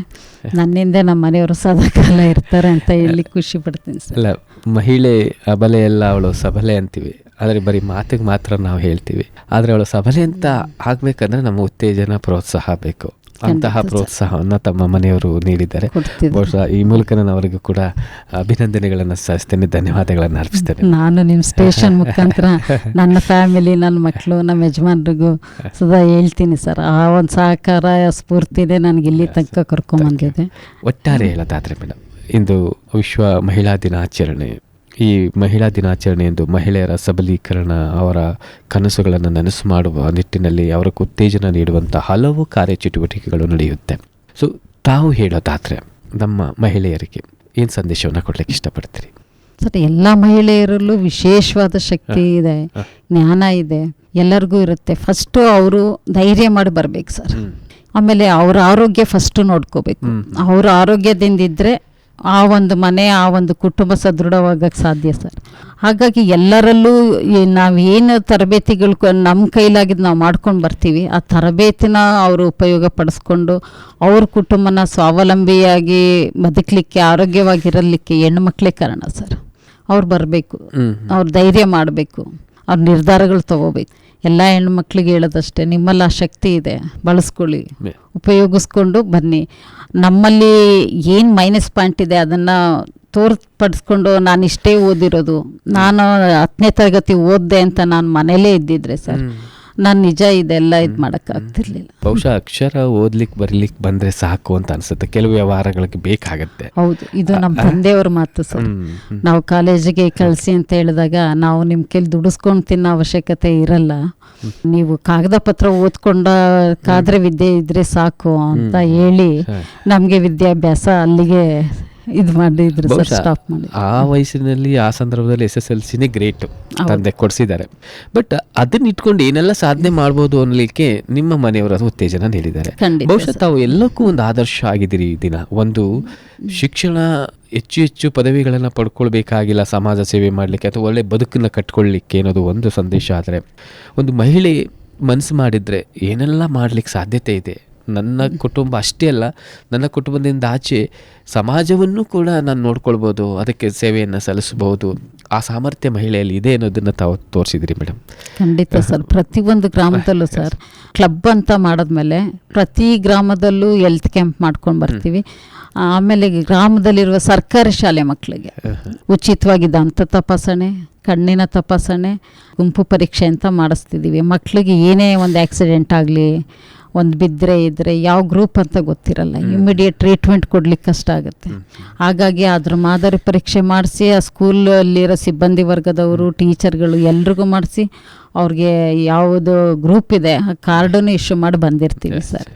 ನನ್ನಿಂದ ನಮ್ಮ ಮನೆಯವರು ಸದಾಕಾಲ ಇರ್ತಾರೆ ಅಂತ ಹೇಳಿ ಖುಷಿ ಪಡ್ತೀನಿ ಸರ್. ಅಲ್ಲ, ಮಹಿಳೆ ಅಬಲೆ ಎಲ್ಲ ಅವಳು ಸಬಲೆ ಅಂತೀವಿ, ಆದರೆ ಬರೀ ಮಾತಿಗೆ ಮಾತ್ರ ನಾವು ಹೇಳ್ತೀವಿ. ಆದರೆ ಅವಳು ಸಬಲೆ ಅಂತ ಆಗಬೇಕಂದ್ರೆ ನಮ್ಮ ಉತ್ತೇಜನ, ಪ್ರೋತ್ಸಾಹ ಬೇಕು. ಅಂತಹ ಪ್ರೋತ್ಸಾಹವನ್ನು ತಮ್ಮ ಮನೆಯವರು ನೀಡಿದ್ದಾರೆ. ಬಹುಶಃ ಈ ಮೂಲಕ ನಾನು ಅವರಿಗೂ ಕೂಡ ಅಭಿನಂದನೆಗಳನ್ನು ಸಲ್ಲಿಸ್ತೇನೆ, ಧನ್ಯವಾದಗಳನ್ನು ಅರ್ಪಿಸ್ತೇನೆ. ನಾನು ನಿಮ್ಮ ಸ್ಟೇಷನ್ ಮುಖಾಂತರ ನನ್ನ ಫ್ಯಾಮಿಲಿ, ನನ್ನ ಮಕ್ಕಳು, ನಮ್ಮ ಯಜಮಾನ್ರಿಗೂ ಸದಾ ಹೇಳ್ತೀನಿ ಸರ್. ಆ ಒಂದು ಸಹಕಾರ ಸ್ಫೂರ್ತಿದೆ ನನಗೆ ಇಲ್ಲಿ ತನಕ ಕರ್ಕೊಂಬಂದಿದೆ. ಒಟ್ಟಾರೆ ಹೇಳೋದಾದರೆ ಮೇಡಮ್, ಇಂದು ವಿಶ್ವ ಮಹಿಳಾ ದಿನಾಚರಣೆ. ಈ ಮಹಿಳಾ ದಿನಾಚರಣೆ ಎಂದು ಮಹಿಳೆಯರ ಸಬಲೀಕರಣ, ಅವರ ಕನಸುಗಳನ್ನು ನನಸು ಮಾಡುವ ನಿಟ್ಟಿನಲ್ಲಿ ಅವರಿಗೆ ಉತ್ತೇಜನ ನೀಡುವಂಥ ಹಲವು ಕಾರ್ಯಚಟುವಟಿಕೆಗಳು ನಡೆಯುತ್ತೆ. ಸೊ ತಾವು ಹೇಳೋದಾದರೆ ನಮ್ಮ ಮಹಿಳೆಯರಿಗೆ ಏನು ಸಂದೇಶವನ್ನು ಕೊಡಲಿಕ್ಕೆ ಇಷ್ಟಪಡ್ತೀರಿ ಸರ್? ಎಲ್ಲ ಮಹಿಳೆಯರಲ್ಲೂ ವಿಶೇಷವಾದ ಶಕ್ತಿ ಇದೆ, ಜ್ಞಾನ ಇದೆ, ಎಲ್ಲರಿಗೂ ಇರುತ್ತೆ. ಫಸ್ಟು ಅವರು ಧೈರ್ಯ ಮಾಡಿ ಬರಬೇಕು ಸರ್. ಆಮೇಲೆ ಅವ್ರ ಆರೋಗ್ಯ ಫಸ್ಟು ನೋಡ್ಕೋಬೇಕು. ಅವ್ರ ಆರೋಗ್ಯದಿಂದಿದ್ದರೆ ಆ ಒಂದು ಮನೆ, ಆ ಒಂದು ಕುಟುಂಬ ಸದೃಢವಾಗಕ್ಕೆ ಸಾಧ್ಯ ಸರ್. ಹಾಗಾಗಿ ಎಲ್ಲರಲ್ಲೂ ನಾವೇನು ತರಬೇತಿಗಳು ನಮ್ಮ ಕೈಲಾಗಿದ್ದು ನಾವು ಮಾಡ್ಕೊಂಡು ಬರ್ತೀವಿ, ಆ ತರಬೇತಿನ ಅವರು ಉಪಯೋಗ ಪಡಿಸ್ಕೊಂಡು ಅವ್ರ ಕುಟುಂಬನ ಸ್ವಾವಲಂಬಿಯಾಗಿ ಬದುಕಲಿಕ್ಕೆ, ಆರೋಗ್ಯವಾಗಿರಲಿಕ್ಕೆ ಹೆಣ್ಮಕ್ಳೇ ಕಾರಣ ಸರ್. ಅವ್ರು ಬರಬೇಕು, ಅವ್ರು ಧೈರ್ಯ ಮಾಡಬೇಕು, ಅವ್ರ ನಿರ್ಧಾರಗಳು ತಗೋಬೇಕು. ಎಲ್ಲ ಹೆಣ್ಮಕ್ಳಿಗೆ ಹೇಳೋದಷ್ಟೇ, ನಿಮ್ಮಲ್ಲಿ ಆ ಶಕ್ತಿ ಇದೆ, ಬಳಸ್ಕೊಳ್ಳಿ, ಉಪಯೋಗಿಸ್ಕೊಂಡು ಬನ್ನಿ. ನಮ್ಮಲ್ಲಿ ಏನು ಮೈನಸ್ ಪಾಯಿಂಟ್ ಇದೆ ಅದನ್ನು ತೋರ್ಪಡಿಸ್ಕೊಂಡು, ನಾನು ಇಷ್ಟೇ ಓದಿರೋದು, ನಾನು 10ನೇ ತರಗತಿ ಓದಿದೆ ಅಂತ ನಾನು ಮನೇಲೇ ಇದ್ದಿದ್ರೆ ಸರ್, ನಾನು ನಿಜ ಇದೆಲ್ಲ ಇದು ಮಾಡೋಕ್ಕಾಗ್ತಿರ್ಲಿಲ್ಲ. ಬಹುಶಃ ಅಕ್ಷರ ಓದ್ಲಿಕ್ಕೆ ಬರೀಲಿಕ್ಕೆ ಬಂದರೆ ಸಾಕು ಅಂತ ಅನಿಸುತ್ತೆ, ಕೆಲವು ವ್ಯವಹಾರಗಳಿಗೆ ಬೇಕಾಗತ್ತೆ. ಹೌದು, ಇದು ನಮ್ಮ ತಂದೆಯವ್ರ ಮಾತು ಸರ್. ನಾವು ಕಾಲೇಜಿಗೆ ಕಳಿಸಿ ಅಂತ ಹೇಳಿದಾಗ, ನಾವು ನಿಮ್ಮ ಕೈಲಿ ದುಡಿಸ್ಕೊಂಡು ತಿನ್ನೋ ಅವಶ್ಯಕತೆ ಇರಲ್ಲ, ನೀವು ಕಾಗದ ಪತ್ರ ಓದ್ಕೊಂಡಾದ್ರೆ ವಿದ್ಯೆ ಇದ್ರೆ ಸಾಕು ಅಂತ ಹೇಳಿ ನಮಗೆ ವಿದ್ಯಾಭ್ಯಾಸ ಅಲ್ಲಿಗೆ ಇದು ಮಾಡಿದ್ರು ಸರ್, ಸ್ಟಾಪ್ ಮಾಡಿ. ಆ ವಯಸ್ಸಿನಲ್ಲಿ, ಆ ಸಂದರ್ಭದಲ್ಲಿ SSLCನೇ ಗ್ರೇಟ್ ತಂದೆ ಕೊಡಿಸಿದ್ದಾರೆ. ಬಟ್ ಅದನ್ನ ಇಟ್ಕೊಂಡು ಏನೆಲ್ಲ ಸಾಧನೆ ಮಾಡ್ಬೋದು ಅನ್ನಲಿಕ್ಕೆ ನಿಮ್ಮ ಮನೆಯವರ ಉತ್ತೇಜನ ನೀಡಿದ್ದಾರೆ. ಬಹುಶಃ ತಾವು ಎಲ್ಲಕ್ಕೂ ಒಂದು ಆದರ್ಶ ಆಗಿದ್ದೀರಿ. ಈ ದಿನ ಒಂದು ಶಿಕ್ಷಣ, ಹೆಚ್ಚು ಪದವಿಗಳನ್ನು ಪಡ್ಕೊಳ್ಬೇಕಾಗಿಲ್ಲ ಸಮಾಜ ಸೇವೆ ಮಾಡಲಿಕ್ಕೆ ಅಥವಾ ಒಳ್ಳೆ ಬದುಕನ್ನು ಕಟ್ಕೊಳ್ಳಿಕ್ಕೆ ಅನ್ನೋದು ಒಂದು ಸಂದೇಶ. ಆದರೆ ಒಂದು ಮಹಿಳೆ ಮನಸ್ಸು ಮಾಡಿದರೆ ಏನೆಲ್ಲ ಮಾಡಲಿಕ್ಕೆ ಸಾಧ್ಯತೆ ಇದೆ. ನನ್ನ ಕುಟುಂಬ ಅಷ್ಟೇ ಅಲ್ಲ, ನನ್ನ ಕುಟುಂಬದಿಂದ ಆಚೆ ಸಮಾಜವನ್ನು ಕೂಡ ನಾನು ನೋಡ್ಕೊಳ್ಬೋದು, ಅದಕ್ಕೆ ಸೇವೆಯನ್ನು ಸಲ್ಲಿಸಬಹುದು. ಆ ಸಾಮರ್ಥ್ಯ ಮಹಿಳೆಯಲ್ಲಿ ಇದೆ ಅನ್ನೋದನ್ನು ತಾವು ತೋರಿಸಿದ್ರಿ ಮೇಡಮ್. ಖಂಡಿತ ಸರ್. ಪ್ರತಿಯೊಂದು ಗ್ರಾಮದಲ್ಲೂ ಸರ್ ಕ್ಲಬ್ ಅಂತ ಮಾಡಿದ್ಮೇಲೆ ಪ್ರತಿ ಗ್ರಾಮದಲ್ಲೂ ಹೆಲ್ತ್ ಕ್ಯಾಂಪ್ ಮಾಡ್ಕೊಂಡು ಬರ್ತೀವಿ. ಆಮೇಲೆ ಗ್ರಾಮದಲ್ಲಿರುವ ಸರ್ಕಾರಿ ಶಾಲೆ ಮಕ್ಕಳಿಗೆ ಉಚಿತವಾಗಿ ದಂತ ತಪಾಸಣೆ, ಕಣ್ಣಿನ ತಪಾಸಣೆ, ಗುಂಪು ಪರೀಕ್ಷೆ ಅಂತ ಮಾಡಿಸ್ತಿದ್ದೀವಿ. ಮಕ್ಕಳಿಗೆ ಏನೇ ಒಂದು ಆಕ್ಸಿಡೆಂಟ್ ಆಗಲಿ, ಒಂದು ಬಿದ್ದರೆ ಇದ್ದರೆ ಯಾವ ಗ್ರೂಪ್ ಅಂತ ಗೊತ್ತಿರಲ್ಲ, ಇಮಿಡಿಯೇಟ್ ಟ್ರೀಟ್ಮೆಂಟ್ ಕೊಡ್ಲಿಕ್ಕೆ ಕಷ್ಟ ಆಗುತ್ತೆ. ಹಾಗಾಗಿ ಅದ್ರ ಮಾದರಿ ಪರೀಕ್ಷೆ ಮಾಡಿಸಿ ಆ ಸ್ಕೂಲಲ್ಲಿರೋ ಸಿಬ್ಬಂದಿ ವರ್ಗದವರು, ಟೀಚರ್ಗಳು ಎಲ್ರಿಗೂ ಮಾಡಿಸಿ ಅವ್ರಿಗೆ ಯಾವುದು ಗ್ರೂಪ್ ಇದೆ ಆ ಕಾರ್ಡನ್ನು ಇಶ್ಯೂ ಮಾಡಿ ಬಂದಿರ್ತೀವಿ ಸರ್.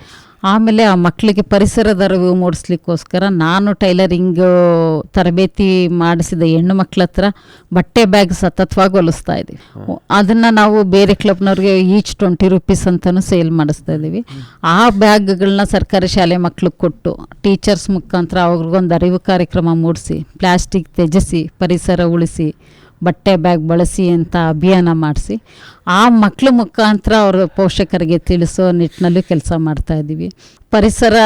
ಆಮೇಲೆ ಆ ಮಕ್ಕಳಿಗೆ ಪರಿಸರದ ಅರಿವು ಮೂಡಿಸ್ಲಿಕ್ಕೋಸ್ಕರ ನಾನು ಟೈಲರಿಂಗ್ ತರಬೇತಿ ಮಾಡಿಸಿದ ಹೆಣ್ಣು ಮಕ್ಕಳ ಹತ್ರ ಬಟ್ಟೆ ಬ್ಯಾಗ್ ಸತತವಾಗಿ ಹೊಲಿಸ್ತಾ ಇದ್ದೀವಿ. ಅದನ್ನು ನಾವು ಬೇರೆ ಕ್ಲಬ್ನವ್ರಿಗೆ ಈಚ್ 20 ರೂಪೀಸ್ ಅಂತಲೂ ಸೇಲ್ ಮಾಡಿಸ್ತಾ ಇದ್ದೀವಿ. ಆ ಬ್ಯಾಗ್ಗಳನ್ನ ಸರ್ಕಾರಿ ಶಾಲೆ ಮಕ್ಳಿಗೆ ಕೊಟ್ಟು ಟೀಚರ್ಸ್ ಮುಖಾಂತರ ಅವ್ರಿಗೊಂದು ಅರಿವು ಕಾರ್ಯಕ್ರಮ ಮೂಡಿಸಿ ಪ್ಲಾಸ್ಟಿಕ್ ತ್ಯಜಿಸಿ ಪರಿಸರ ಉಳಿಸಿ ಬಟ್ಟೆ ಬ್ಯಾಗ್ ಬಳಸಿ ಅಂತ ಅಭಿಯಾನ ಮಾಡಿಸಿ ಆ ಮಕ್ಕಳ ಮುಖಾಂತರ ಅವರು ಪೋಷಕರಿಗೆ ತಿಳಿಸೋ ನಿಟ್ಟಿನಲ್ಲೂ ಕೆಲಸ ಮಾಡ್ತಾಯಿದ್ದೀವಿ. ಪರಿಸರ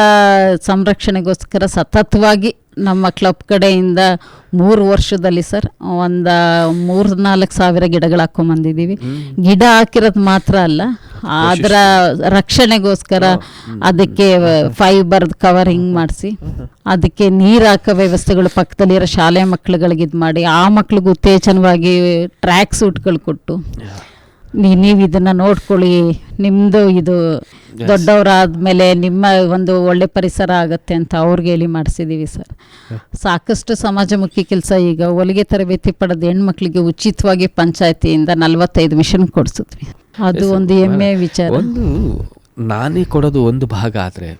ಸಂರಕ್ಷಣೆಗೋಸ್ಕರ ಸತತವಾಗಿ ನಮ್ಮ ಕ್ಲಬ್ ಕಡೆಯಿಂದ 3 ವರ್ಷದಲ್ಲಿ ಸರ್ ಒಂದು 3-4 ಸಾವಿರ ಗಿಡಗಳು ಹಾಕ್ಕೊಂಬಂದಿದ್ದೀವಿ. ಗಿಡ ಹಾಕಿರೋದು ಮಾತ್ರ ಅಲ್ಲ, ಅದರ ರಕ್ಷಣೆಗೋಸ್ಕರ ಅದಕ್ಕೆ ಫೈಬರ್ ಕವರಿಂಗ್ ಮಾಡಿಸಿ ಅದಕ್ಕೆ ನೀರು ಹಾಕೋ ವ್ಯವಸ್ಥೆಗಳು ಪಕ್ಕದಲ್ಲಿರೋ ಶಾಲೆ ಮಕ್ಕಳುಗಳಿಗೆ ಇದು ಮಾಡಿ ಆ ಮಕ್ಳಿಗೆ ಉತ್ತೇಜನವಾಗಿ ಟ್ರ್ಯಾಕ್ ಸೂಟ್ಗಳು ಕೊಟ್ಟು ನೀವು ಇದನ್ನು ನೋಡ್ಕೊಳ್ಳಿ, ನಿಮ್ಮದು ಇದು ದೊಡ್ಡವರಾದಮೇಲೆ ನಿಮ್ಮ ಒಂದು ಒಳ್ಳೆ ಪರಿಸರ ಆಗುತ್ತೆ ಅಂತ ಅವ್ರಿಗೆ ಹೇಳಿ ಮಾಡಿಸಿದ್ದೀವಿ ಸರ್. ಸಾಕಷ್ಟು ಸಮಾಜಮುಖಿ ಕೆಲಸ. ಈಗ ಹೊಲಿಗೆ ತರಬೇತಿ ಪಡೆದ ಹೆಣ್ಮಕ್ಳಿಗೆ ಉಚಿತವಾಗಿ ಪಂಚಾಯತಿಯಿಂದ 45 ಮಿಷನ್ ಕೊಡಿಸಿದ್ವಿ. ಅದು ಒಂದು ಹೆಮ್ಮೆ ವಿಚಾರ. ಒಂದು ನಾನೇ ಕೊಡೋದು ಒಂದು ಭಾಗ ಆದರೆ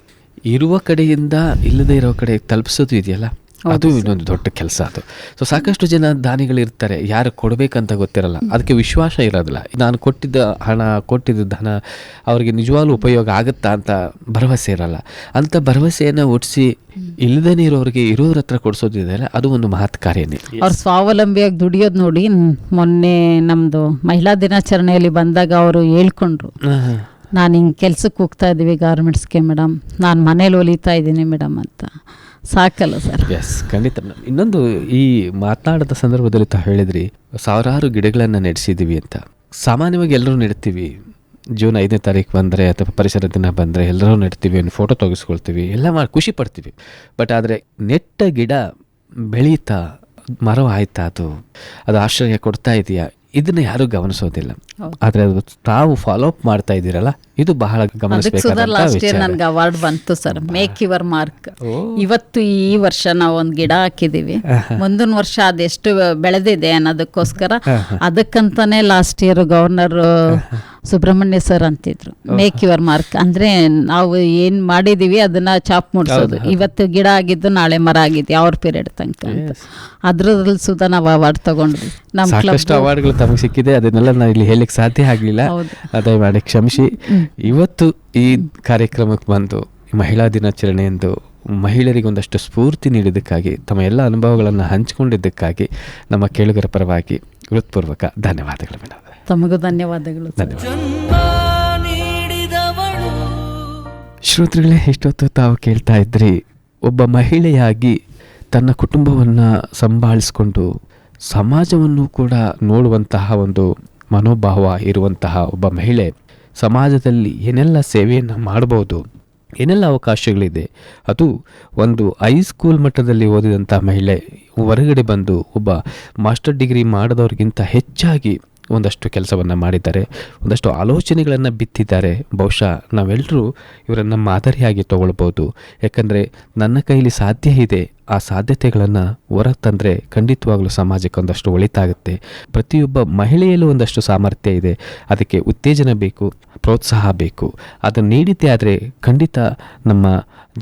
ಇರುವ ಕಡೆಯಿಂದ ಇಲ್ಲದೆ ಇರೋ ಕಡೆ ತಲುಪಿಸೋದು ಇದೆಯಲ್ಲ, ಅದು ಇನ್ನೊಂದು ದೊಡ್ಡ ಕೆಲಸ. ಅದು ಸೊ ಸಾಕಷ್ಟು ಜನ ದಾನಿಗಳಿರ್ತಾರೆ, ಯಾರು ಕೊಡಬೇಕಂತ ಗೊತ್ತಿರಲ್ಲ, ಅದಕ್ಕೆ ವಿಶ್ವಾಸ ಇರೋದಿಲ್ಲ. ನಾನು ಕೊಟ್ಟಿದ್ದ ಹಣ ಕೊಟ್ಟಿದ್ದ ಧನ ಅವರಿಗೆ ನಿಜವಾಗ್ಲೂ ಉಪಯೋಗ ಆಗುತ್ತಾ ಅಂತ ಭರವಸೆ ಇರಲ್ಲ. ಅಂಥ ಭರವಸೆಯನ್ನು ಹುಟ್ಟಿಸಿ ಇಲ್ಲದೇ ಇರೋರಿಗೆ ಇರೋರ ಹತ್ರ ಕೊಡಿಸೋದಿದೆಯಲ್ಲ, ಅದು ಒಂದು ಮಹತ್ ಕಾರ್ಯನೇ. ಅವ್ರು ಸ್ವಾವಲಂಬಿಯಾಗಿ ದುಡಿಯೋದು ನೋಡಿ ಮೊನ್ನೆ ನಮ್ಮದು ಮಹಿಳಾ ದಿನಾಚರಣೆಯಲ್ಲಿ ಬಂದಾಗ ಅವರು ಹೇಳ್ಕೊಂಡ್ರು, ನಾನು ಹಿಂಗೆ ಕೆಲ್ಸಕ್ಕೆ ಹೋಗ್ತಾ ಇದ್ದೀವಿ ಗಾರ್ಮೆಂಟ್ಸ್ಗೆ ಮೇಡಮ್, ನಾನು ಮನೇಲಿ ಹೊಲಿತಾ ಇದ್ದೀನಿ ಮೇಡಮ್ ಅಂತ. ಸಾಕಲ್ಲ ಸರ್? ಎಸ್, ಖಂಡಿತ. ಇನ್ನೊಂದು, ಈ ಮಾತನಾಡಿದ ಸಂದರ್ಭದಲ್ಲಿ ಹೇಳಿದ್ರಿ ಸಾವಿರಾರು ಗಿಡಗಳನ್ನು ನೆಡೆಸಿದ್ದೀವಿ ಅಂತ. ಸಾಮಾನ್ಯವಾಗಿ ಎಲ್ಲರೂ ನೆಡ್ತೀವಿ, ಜೂನ್ 5ನೇ ತಾರೀಕು ಬಂದರೆ ಅಥವಾ ಪರಿಸರ ದಿನ ಬಂದರೆ ಎಲ್ಲರೂ ನೆಡ್ತೀವಿ, ಒಂದು ಫೋಟೋ ತೆಗೆಸ್ಕೊಳ್ತೀವಿ, ಎಲ್ಲ ಮಾಡಿ ಖುಷಿ ಪಡ್ತೀವಿ. ಬಟ್ ಆದರೆ ನೆಟ್ಟ ಗಿಡ ಬೆಳೀತಾ ಮರ ಆಯ್ತಾ, ಅದು ಆಶ್ರಯ ಕೊಡ್ತಾ ಇದೆಯಾ, ಇದನ್ನು ಯಾರೂ ಗಮನಿಸೋದಿಲ್ಲ. ಆದರೆ ಅದು ತಾವು ಫಾಲೋ ಅಪ್ ಮಾಡ್ತಾ ಇದ್ದೀರಲ್ಲ, ಇದು ಬಹಳ ಗಮನಿಸಬೇಕಾದ. ಲಾಸ್ಟ್ ಇಯರ್ ನನಗೆ ಅವಾರ್ಡ್ ಬಂತು ಸರ್, ಮೇಕ್ ಯುವರ್ ಮಾರ್ಕ್. ಇವತ್ತು ಈ ವರ್ಷ ನಾವು ಒಂದು ಗಿಡ ಹಾಕಿದ್ದೀವಿ, ಮುಂದಿನ ವರ್ಷ ಅದೆಷ್ಟು ಬೆಳೆದಿದೆ ಅನ್ನೋದಕ್ಕೋಸ್ಕರ ಅದಕ್ಕಂತಾನೆ last year governor Subrahmanya sir ಅಂತಿದ್ರು, ಮೇಕ್ ಯುವರ್ ಮಾರ್ಕ್ ಅಂದರೆ ನಾವು ಏನು ಮಾಡಿದ್ದೀವಿ ಅದನ್ನು ಚಾಪ್ ಮೂಡಿಸೋದು. ಇವತ್ತು ಗಿಡ ಆಗಿದ್ದು ನಾಳೆ ಮರ ಆಗಿದ್ದು ಅವ್ರ ಪೀರಿಯಡ್ ತನಕ ಅಂತ. ಅದ್ರಲ್ಲಿ ಸುಧಾ ನಾವು ಅವಾರ್ಡ್ ತಗೊಂಡ್ವಿ. ನಮ್ಮ ಸಾಕಷ್ಟು ಅವಾರ್ಡ್ಗಳು ತಮಗೆ ಸಿಕ್ಕಿದೆ, ಅದನ್ನೆಲ್ಲ ನಾವು ಇಲ್ಲಿ ಹೇಳಲಿಕ್ಕೆ ಸಾಧ್ಯ ಆಗಲಿಲ್ಲ, ದಯಮಾಡಿ ಕ್ಷಮಿಸಿ. ಇವತ್ತು ಈ ಕಾರ್ಯಕ್ರಮಕ್ಕೆ ಬಂದು ಮಹಿಳಾ ದಿನಾಚರಣೆ ಎಂದು ಮಹಿಳೆಯರಿಗೆ ಒಂದಷ್ಟು ಸ್ಫೂರ್ತಿ ನೀಡಿದ್ದಕ್ಕಾಗಿ, ತಮ್ಮ ಎಲ್ಲ ಅನುಭವಗಳನ್ನು ಹಂಚಿಕೊಂಡಿದ್ದಕ್ಕಾಗಿ ನಮ್ಮ ಕೇಳುಗರ ಪರವಾಗಿ ಹೃತ್ಪೂರ್ವಕ ಧನ್ಯವಾದಗಳು ಮೇಡಮ್. ತಮಗೂ ಧನ್ಯವಾದಗಳು. ಶ್ರೋತೃಗಳೇ, ಇಷ್ಟೊತ್ತು ತಾವು ಕೇಳ್ತಾ ಇದ್ರಿ, ಒಬ್ಬ ಮಹಿಳೆಯಾಗಿ ತನ್ನ ಕುಟುಂಬವನ್ನು ಸಂಭಾಳಿಸಿಕೊಂಡು ಸಮಾಜವನ್ನು ಕೂಡ ನೋಡುವಂತಹ ಒಂದು ಮನೋಭಾವ ಇರುವಂತಹ ಒಬ್ಬ ಮಹಿಳೆ ಸಮಾಜದಲ್ಲಿ ಏನೆಲ್ಲ ಸೇವೆಯನ್ನು ಮಾಡ್ಬೋದು, ಏನೆಲ್ಲ ಅವಕಾಶಗಳಿದೆ. ಅದು ಒಂದು ಹೈಸ್ಕೂಲ್ ಮಟ್ಟದಲ್ಲಿ ಓದಿದಂಥ ಮಹಿಳೆ ಹೊರಗಡೆ ಬಂದು ಒಬ್ಬ ಮಾಸ್ಟರ್ ಡಿಗ್ರಿ ಮಾಡಿದವ್ರಿಗಿಂತ ಹೆಚ್ಚಾಗಿ ಒಂದಷ್ಟು ಕೆಲಸವನ್ನು ಮಾಡಿದ್ದಾರೆ, ಒಂದಷ್ಟು ಆಲೋಚನೆಗಳನ್ನು ಬಿತ್ತಿದ್ದಾರೆ. ಬಹುಶಃ ನಾವೆಲ್ಲರೂ ಇವರನ್ನು ಮಾದರಿಯಾಗಿ ತಗೊಳ್ಬೋದು. ಯಾಕಂದರೆ ನನ್ನ ಕೈಲಿ ಸಾಧ್ಯ ಇದೆ, ಆ ಸಾಧ್ಯತೆಗಳನ್ನು ಹೊರಗೆ ತಂದರೆ ಖಂಡಿತವಾಗ್ಲೂ ಸಮಾಜಕ್ಕೆ ಒಂದಷ್ಟು ಒಳಿತಾಗುತ್ತೆ. ಪ್ರತಿಯೊಬ್ಬ ಮಹಿಳೆಯಲ್ಲೂ ಒಂದಷ್ಟು ಸಾಮರ್ಥ್ಯ ಇದೆ, ಅದಕ್ಕೆ ಉತ್ತೇಜನ ಬೇಕು, ಪ್ರೋತ್ಸಾಹ ಬೇಕು. ಅದನ್ನು ನೀಡಿದ್ದೇ ಆದರೆ ಖಂಡಿತ ನಮ್ಮ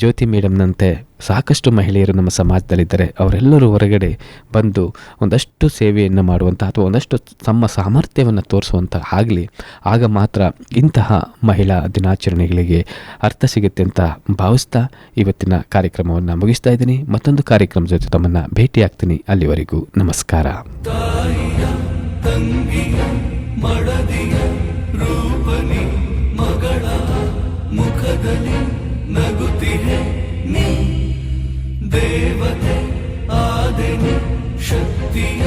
ಜ್ಯೋತಿ ಮೇಡಮ್ನಂತೆ ಸಾಕಷ್ಟು ಮಹಿಳೆಯರು ನಮ್ಮ ಸಮಾಜದಲ್ಲಿದ್ದಾರೆ. ಅವರೆಲ್ಲರೂ ಹೊರಗಡೆ ಬಂದು ಒಂದಷ್ಟು ಸೇವೆಯನ್ನು ಮಾಡುವಂಥ ಅಥವಾ ಒಂದಷ್ಟು ತಮ್ಮ ಸಾಮರ್ಥ್ಯವನ್ನು ತೋರಿಸುವಂಥ ಆಗಲಿ, ಆಗ ಮಾತ್ರ ಇಂತಹ ಮಹಿಳಾ ದಿನಾಚರಣೆಗಳಿಗೆ ಅರ್ಥ ಸಿಗುತ್ತೆ ಅಂತ ಭಾವಿಸ್ತಾ ಇವತ್ತಿನ ಕಾರ್ಯಕ್ರಮವನ್ನು ಮುಗಿಸ್ತಾ ಇದ್ದೀನಿ. ಮತ್ತೊಂದು ಕಾರ್ಯಕ್ರಮದ ಜೊತೆ ತಮ್ಮನ್ನು ಭೇಟಿಯಾಗ್ತೀನಿ. ಅಲ್ಲಿವರೆಗೂ ನಮಸ್ಕಾರ. ತಾಯಿಯ ತಂಗಿಯ ಮಡದಿಯ ರೂಪನಿ ಮಗಳ ಮುಖದಲ್ಲಿ ನಗುತ್ತಿಹೆ ನೀ ದೇವತೆ ಆದೆನಿ ಶಕ್ತಿಯ